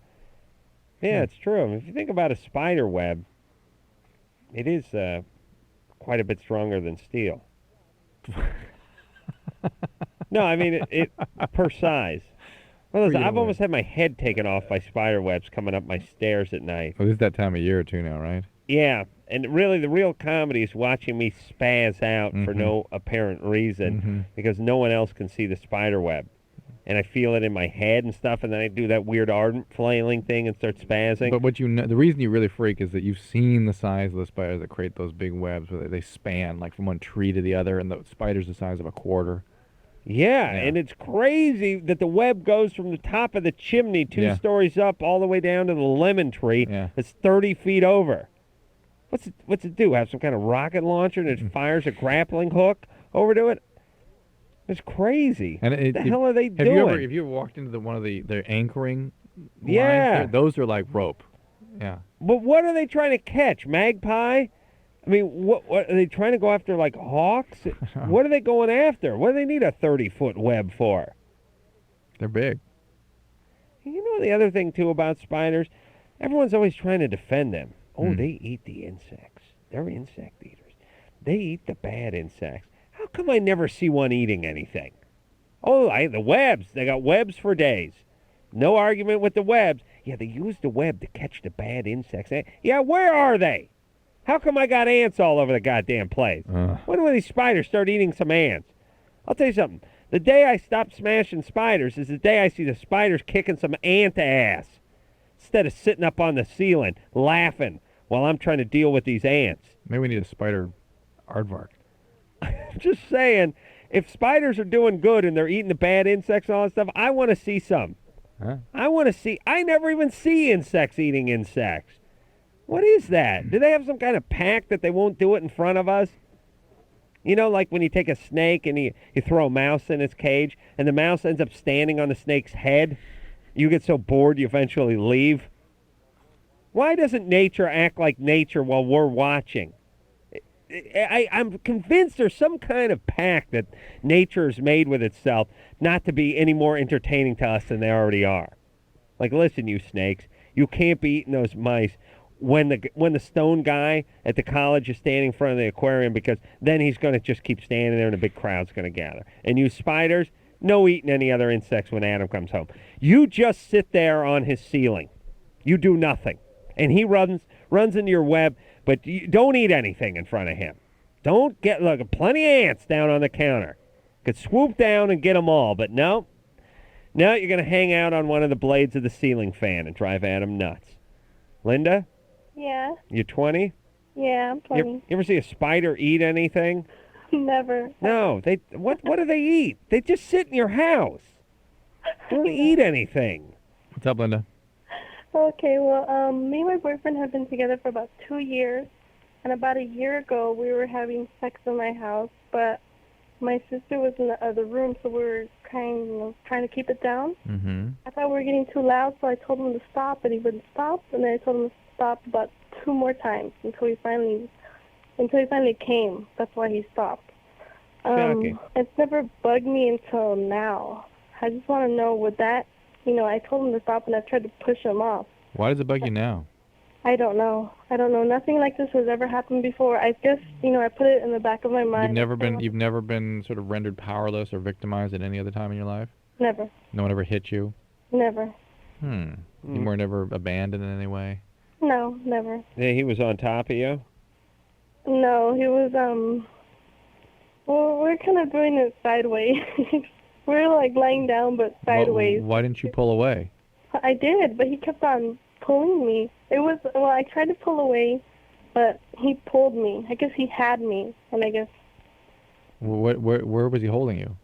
Yeah, it's true. I mean, if you think about a spider web, it is quite a bit stronger than steel. No, I mean, it per size. Well, listen, I've almost had my head taken off by spider webs coming up my stairs at night.
Well, this is that time of year too now, right?
Yeah, and really the real comedy is watching me spaz out for no apparent reason because no one else can see the spider web. And I feel it in my head and stuff, and then I do that weird ardent flailing thing and start spazzing.
But what the reason you really freak is that you've seen the size of the spiders that create those big webs where they span like from one tree to the other, and the spider's the size of a quarter.
Yeah, and it's crazy that the web goes from the top of the chimney 2 stories up all the way down to the lemon tree that's 30 feet over. What's it do? Have some kind of rocket launcher and it fires a grappling hook over to it? It's crazy.
And
what the hell are they doing?
Have you ever walked into one of their anchoring lines?
Yeah.
Those are like rope. Yeah.
But what are they trying to catch? Magpie? I mean, what are they trying to go after, like hawks? What are they going after? What do they need a 30-foot web for?
They're big.
You know the other thing, too, about spiders? Everyone's always trying to defend them. Oh, they eat the insects. They're insect eaters. They eat the bad insects. How come I never see one eating anything? Oh, the webs. They got webs for days. No argument with the webs. Yeah, they use the web to catch the bad insects. Yeah, where are they? How come I got ants all over the goddamn place? When will these spiders start eating some ants? I'll tell you something. The day I stop smashing spiders is the day I see the spiders kicking some ant ass. Instead of sitting up on the ceiling laughing while I'm trying to deal with these ants.
Maybe we need a spider aardvark.
Just saying, if spiders are doing good and they're eating the bad insects and all that stuff, I want to see some. I never even see insects eating insects. What is that? Do they have some kind of pact that they won't do it in front of us? You know, like when you take a snake and you throw a mouse in its cage and the mouse ends up standing on the snake's head. You get so bored you eventually leave. Why doesn't nature act like nature while we're watching? I'm convinced there's some kind of pact that nature has made with itself not to be any more entertaining to us than they already are. Like, listen, you snakes, you can't be eating those mice when the stone guy at the college is standing in front of the aquarium, because then he's going to just keep standing there and a big crowd's going to gather. And you spiders, no eating any other insects when Adam comes home. You just sit there on his ceiling. You do nothing. And he runs into your web, but you don't eat anything in front of him. Don't get, look, plenty of ants down on the counter. Could swoop down and get them all, but no. Now you're going to hang out on one of the blades of the ceiling fan and drive Adam nuts. Linda?
Yeah.
You 20?
Yeah, I'm 20.
You ever see a spider eat anything?
Never.
No. What do they eat? They just sit in your house. They don't eat anything.
What's up, Linda?
Okay, well, me and my boyfriend have been together for about 2 years, and about a year ago we were having sex in my house, but my sister was in the other room, so we were trying to keep it down.
Mm-hmm.
I thought we were getting too loud, so I told him to stop, but he wouldn't stop, and then I told him to stop about 2 more times until he finally came. That's why he stopped.
Shocking.
It's never bugged me until now. I just want to know, would that, I told him to stop, and I tried to push him off.
Why does it bug you now?
I don't know. Nothing like this has ever happened before. I just, I put it in the back of my mind.
You've never been sort of rendered powerless or victimized at any other time in your life?
Never.
No one ever hit you?
Never.
You weren't ever abandoned in any way?
No, never.
Yeah, he was on top of you?
No, he was, well, we're kind of doing it sideways. We're like lying down, but sideways.
Why didn't you pull away?
I did, but he kept on pulling me. I tried to pull away, but he pulled me. I guess he had me, and I guess...
Where was he holding you?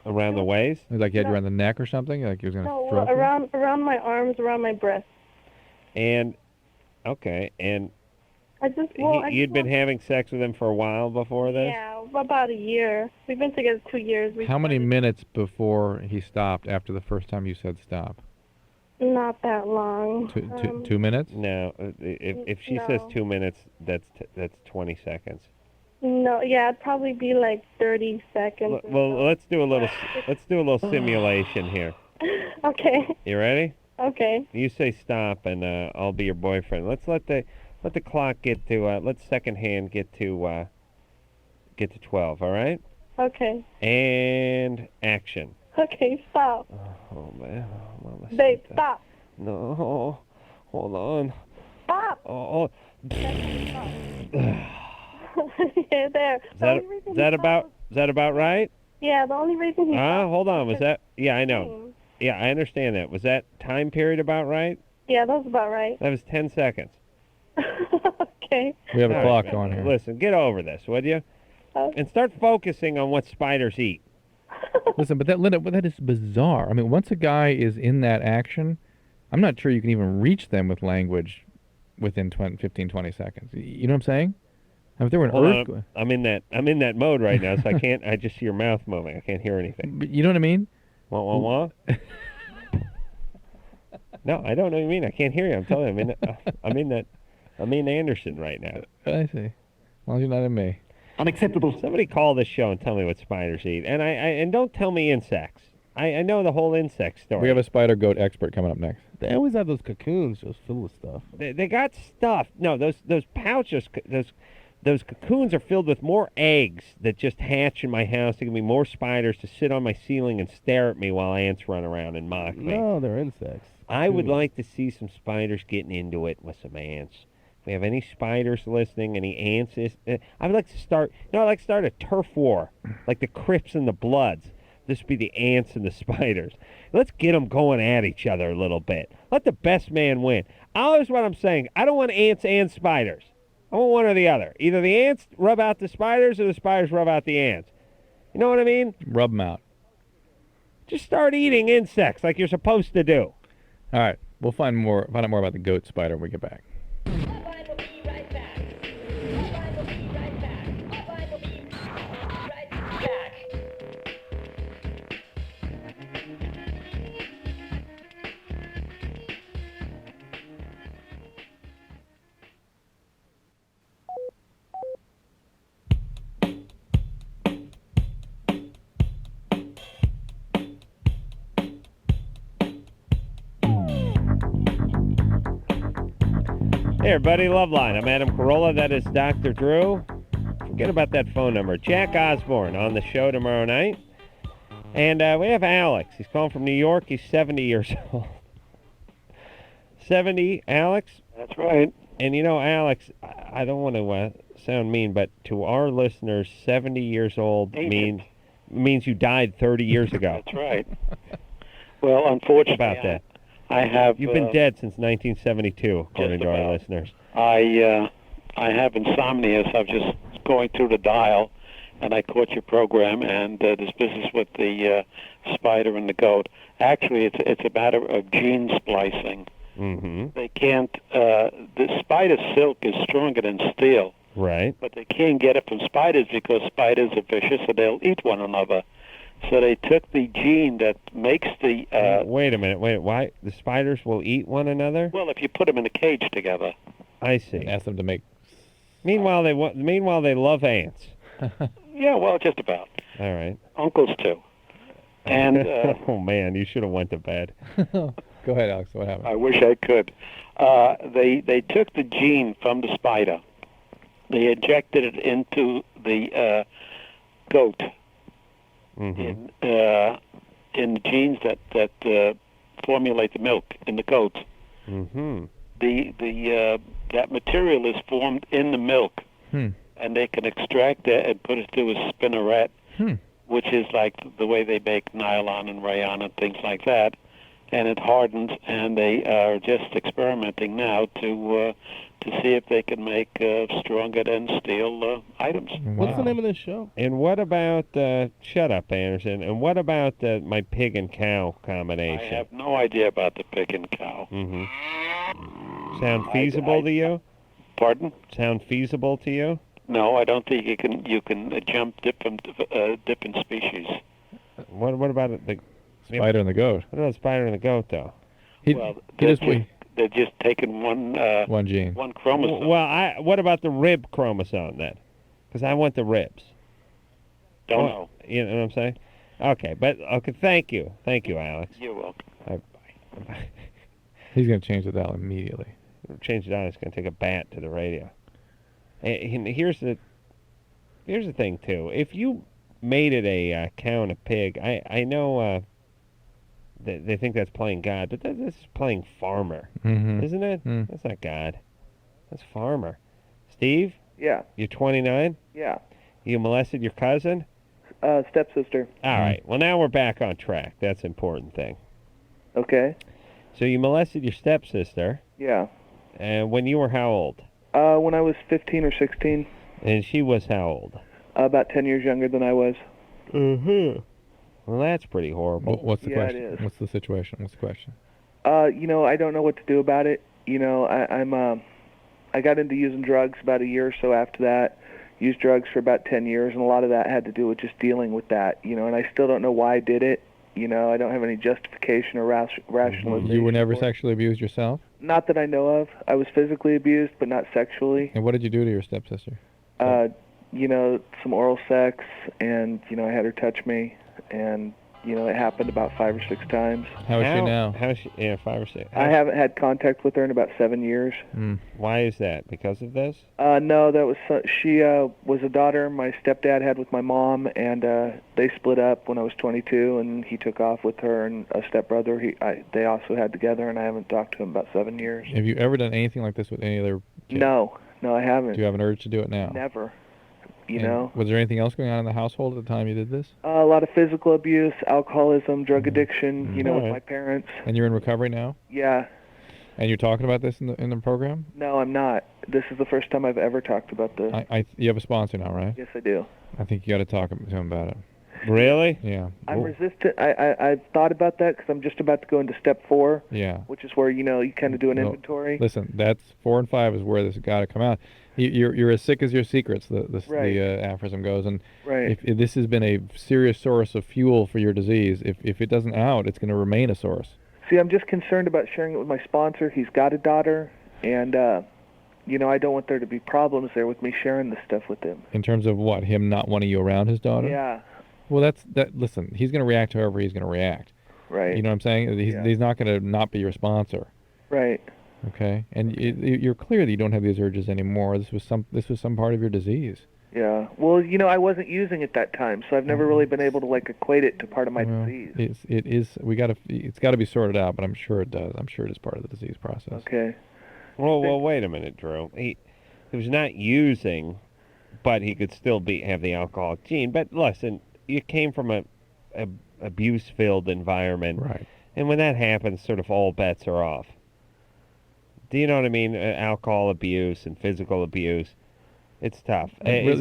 Around the waist?
Like he had you around the neck or something? Like he was going to stroke you?
around my arms, around my breast.
And, okay, and you'd been
want...
having sex with him for a while before this?
Yeah, about a year. We've been together 2 years.
How many minutes before he stopped after the first time you said stop?
Not that long.
2 minutes?
No, if she says 2 minutes, that's 20 seconds.
No, yeah, it'd probably be like 30 seconds.
Well, let's do a little simulation here.
Okay.
You ready?
Okay.
You say stop, and I'll be your boyfriend. Let's let the clock get to let's second hand get to 12. All right?
Okay.
And action.
Okay, stop.
Oh man,
Babe, stop.
No, hold on.
Stop.
Oh.
Yeah, there.
Is that about right?
Yeah, the only reason he...
Hold on. Was that... Yeah, I know. Yeah, I understand that. Was that time period about right?
Yeah, that was about right.
That was 10 seconds.
Okay.
We have a clock going here.
Listen, get over this, would you? And start focusing on what spiders eat.
Listen, but that is bizarre. I mean, once a guy is in that action, I'm not sure you can even reach them with language within 15, 20 seconds. You know what I'm saying? I mean, if there were an earthquake...
I'm in that mode right now, so I can't... I just see your mouth moving. I can't hear anything.
But you know what I mean?
What? No, I don't know what you mean. I can't hear you. I'm telling you, I'm in Anderson right now.
I see. As long as you're not in me.
Unacceptable. Somebody call this show and tell me what spiders eat. And don't tell me insects. I know the whole insect story.
We have a spider goat expert coming up next.
They always have those cocoons just filled with stuff.
They got stuff. No, those pouches, those cocoons are filled with more eggs that just hatch in my house. There can be more spiders to sit on my ceiling and stare at me while ants run around and mock me.
No, they're insects.
I would like to see some spiders getting into it with some ants. If we have any spiders listening, any ants, I'd like to start. I'd like to start a turf war, like the Crips and the Bloods. This would be the ants and the spiders. Let's get them going at each other a little bit. Let the best man win. Here's what I'm saying. I don't want ants and spiders. I want one or the other. Either the ants rub out the spiders or the spiders rub out the ants. You know what I mean?
Rub them out.
Just start eating insects like you're supposed to do.
All right. We'll find out more about the goat spider when we get back.
Hey everybody, LoveLine. I'm Adam Carolla. That is Dr. Drew. Forget about that phone number. Jack Osborne on the show tomorrow night. And we have Alex. He's calling from New York. He's 70 years old. 70, Alex?
That's right.
And you know, Alex, I don't want to sound mean, but to our listeners, 70 years old means you died 30 years ago.
That's right. Well, unfortunately,
about that.
I have.
You've been dead since 1972, according to our listeners.
I have insomnia, so I'm just going through the dial, and I caught your program and this business with the spider and the goat. Actually, it's a matter of gene splicing.
Mm-hmm.
They can't. The spider silk is stronger than steel.
Right.
But they can't get it from spiders because spiders are vicious, so they'll eat one another. So they took the gene that makes the...
Wait a minute. Why? The spiders will eat one another?
Well, if you put them in a cage together.
I see.
Ask them to make...
Meanwhile, they love ants.
Yeah, well, just about.
All right.
Uncles, too. And...
oh, man, you should have went to bed.
Go Go ahead, Alex. What happened?
I wish I could. They took the gene from the spider. They injected it into the goat. In the genes that formulate the milk in the goat. That material is formed in the milk, and they can extract that and put it through a spinneret, which is like the way they make nylon and rayon and things like that, and it hardens. And they are just experimenting now to see if they can make stronger than steel items.
What's the name of this show?
And what about, shut up, Anderson, and what about my pig and cow combination?
I have no idea about the pig and cow.
Sound feasible to you?
Pardon?
Sound feasible to you?
No, I don't think you can jump different species.
What about the
spider and the goat?
What about the spider and the goat, though?
They're just taking one
gene,
one chromosome.
Well, what about the rib chromosome then? Because I want the ribs.
Don't know.
You know what I'm saying? Okay, thank you, Alex.
You're welcome.
He's going to change the dial immediately.
Change the dial. He's going to take a bat to the radio. And here's the thing too. If you made it a cow and a pig, I know they think that's playing God, but that's playing farmer, isn't it? That's not God. That's farmer. Steve?
Yeah.
You're 29?
Yeah.
You molested your cousin?
Stepsister.
All right. Well, now we're back on track. That's the important thing.
Okay.
So you molested your stepsister.
Yeah.
And when you were how old?
When I was 15 or 16.
And she was how old?
About 10 years younger than I was.
Well, that's pretty horrible.
What's the question?
It is.
What's the situation? What's the question?
I don't know what to do about it. I got into using drugs about a year or so after that. Used drugs for about 10 years, and a lot of that had to do with just dealing with that, and I still don't know why I did it. I don't have any justification or rationalization.
You were never sexually abused yourself?
Not that I know of. I was physically abused, but not sexually.
And what did you do to your stepsister?
Some oral sex, and, I had her touch me, and, it happened about 5 or 6 times.
How is she now?
How is she? Yeah, 5 or 6.
I haven't had contact with her in about 7 years.
Why is that? Because of this?
No, that was she was a daughter my stepdad had with my mom, and they split up when I was 22, and he took off with her and a stepbrother. They also had together, and I haven't talked to him about 7 years.
Have you ever done anything like this with any other kid?
No, I haven't.
Do you have an urge to do it now?
Never.
Was there anything else going on in the household at the time you did this?
A lot of physical abuse, alcoholism, drug addiction, with my parents.
And you're in recovery now?
Yeah.
And you're talking about this in the program?
No, I'm not. This is the first time I've ever talked about this.
You have a sponsor now, right?
Yes, I do.
I think you got to talk to him about it.
Really?
Yeah.
I'm resistant. I've thought about that because I'm just about to go into step 4.
Yeah.
Which is where, you kind of do an inventory.
Listen, that's 4 and 5 is where this has got to come out. You're as sick as your secrets, the aphorism goes. And if this has been a serious source of fuel for your disease, if it doesn't out, it's going to remain a source.
See, I'm just concerned about sharing it with my sponsor. He's got a daughter, and, I don't want there to be problems there with me sharing this stuff with him.
In terms of what? Him not wanting you around his daughter?
Yeah.
Well, listen, he's going to react however he's going to react.
Right.
You know what I'm saying? He's not going to not be your sponsor.
Right.
Okay. And you're clear that you don't have these urges anymore. This was some part of your disease.
Yeah. Well, I wasn't using it that time, so I've never really been able to equate it to part of my disease.
It's got to be sorted out, but I'm sure it does. I'm sure it is part of the disease process.
Okay.
Well, wait a minute, Drew. He was not using, but he could still have the alcoholic gene. But listen, you came from a abuse-filled environment,
right?
And when that happens, sort of all bets are off. Do you know what I mean? Alcohol abuse and physical abuse. It's tough.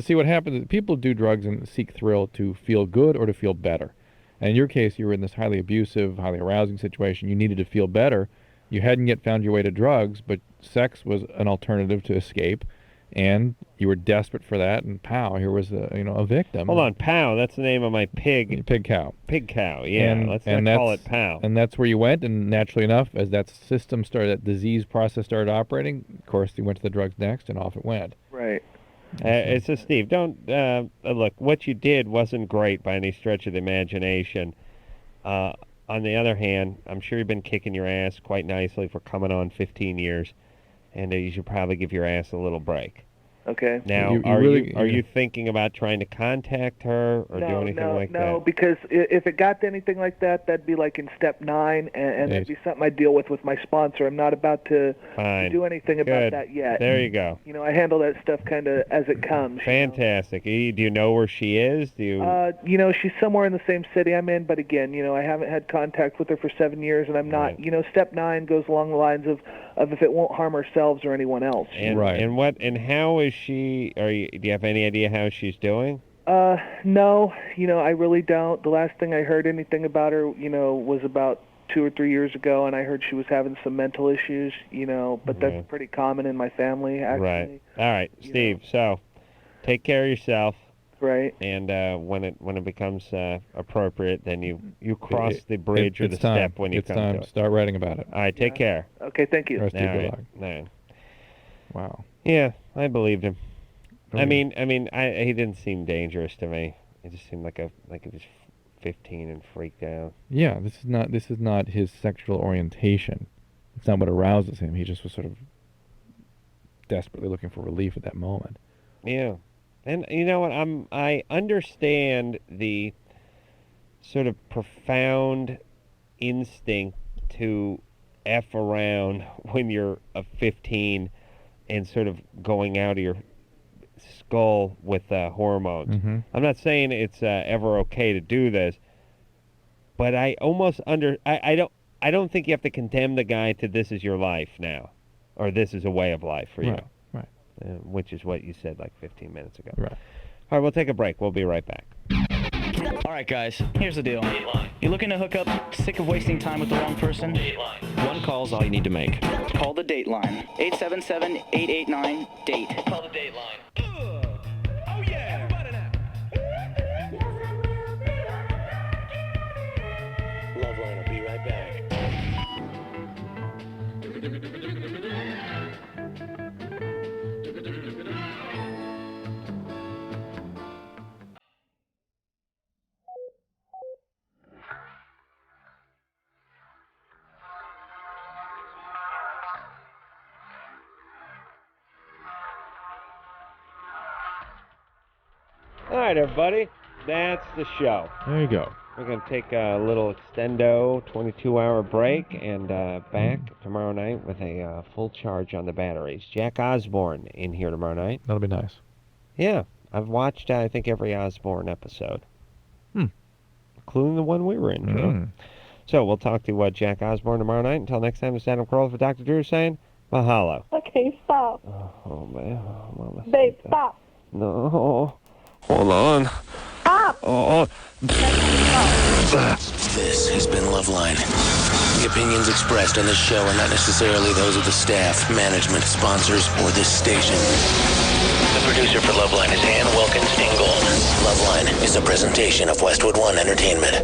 See, what happens is people do drugs and seek thrill to feel good or to feel better. And in your case, you were in this highly abusive, highly arousing situation. You needed to feel better. You hadn't yet found your way to drugs, but sex was an alternative to escape. And you were desperate for that, and pow, here was a victim.
Hold on, pow, that's the name of my pig.
Pig cow.
Pig cow, yeah. Let's not call it pow.
And that's where you went, and naturally enough, as that system started, that disease process started operating, of course, you went to the drugs next, and off it went.
Right.
So, Steve, don't look. What you did wasn't great by any stretch of the imagination.
on the other hand, I'm sure you've been kicking your ass quite nicely for coming on 15 years, and you should probably give your ass a little break.
Okay.
Now, are you thinking about trying to contact her or do anything like that?
No, because if it got to anything like that, that'd be like in step 9, and that'd be something I deal with my sponsor. I'm not about to do anything about that yet.
There you go.
You know, I handle that stuff kind of as it comes.
Fantastic. Do you know where she is? Do you?
You know, she's somewhere in the same city I'm in, but again, you know, I haven't had contact with her for 7 years, and I'm not. You know, step 9 goes along the lines of if it won't harm ourselves or anyone else.
And how is she? Do you have any idea how she's doing?
No, you know, I really don't. The last thing I heard anything about her, you know, was about 2 or 3 years ago, and I heard she was having some mental issues, you know, but that's pretty common in my family, actually.
Right. All right, Steve. So, take care of yourself.
Right.
And when it becomes appropropriate, then you cross the bridge or the step when you come to it.
Start writing about it.
All right. Take care.
Okay. Thank you.
Rest of your
All right.
Wow.
Yeah, I believed him.
Okay.
I mean, he didn't seem dangerous to me. He just seemed like he was 15 and freaked out.
Yeah, this is not his sexual orientation. It's not what arouses him. He just was sort of desperately looking for relief at that moment.
Yeah. And you know what? I understand the sort of profound instinct to F around when you're a 15 and sort of going out of your skull with hormones.
Mm-hmm.
I'm not saying it's ever okay to do this, but I don't think you have to condemn the guy to this is your life now, or this is a way of life for you.
Right.
Which is what you said like 15 minutes ago.
Right.
All right, we'll take a break. We'll be right back.
All right, guys, here's the deal. You're looking to hook up, sick of wasting time with the wrong person? One call's all you need to make. Call the Dateline. 877-889-DATE. Call the Dateline. Oh, yeah.
LoveLine will be right back.
All right, everybody. That's the show.
There you go.
We're going to take a little extendo 22-hour break and back tomorrow night with a full charge on the batteries. Jack Osborne in here tomorrow night.
That'll be nice.
Yeah. I've watched, I think, every Osborne episode. Including the one we were in, Drew. So we'll talk to Jack Osborne tomorrow night. Until next time, this is Adam Carolla for Dr. Drew saying mahalo.
Okay, stop.
Oh, man. Mama.
Babe, stop.
No. Hold on.
Stop.
Oh.
This has been LoveLine. The opinions expressed on this show are not necessarily those of the staff, management, sponsors, or this station. The producer for LoveLine is Ann Wilkins Ingold. LoveLine is a presentation of Westwood One Entertainment.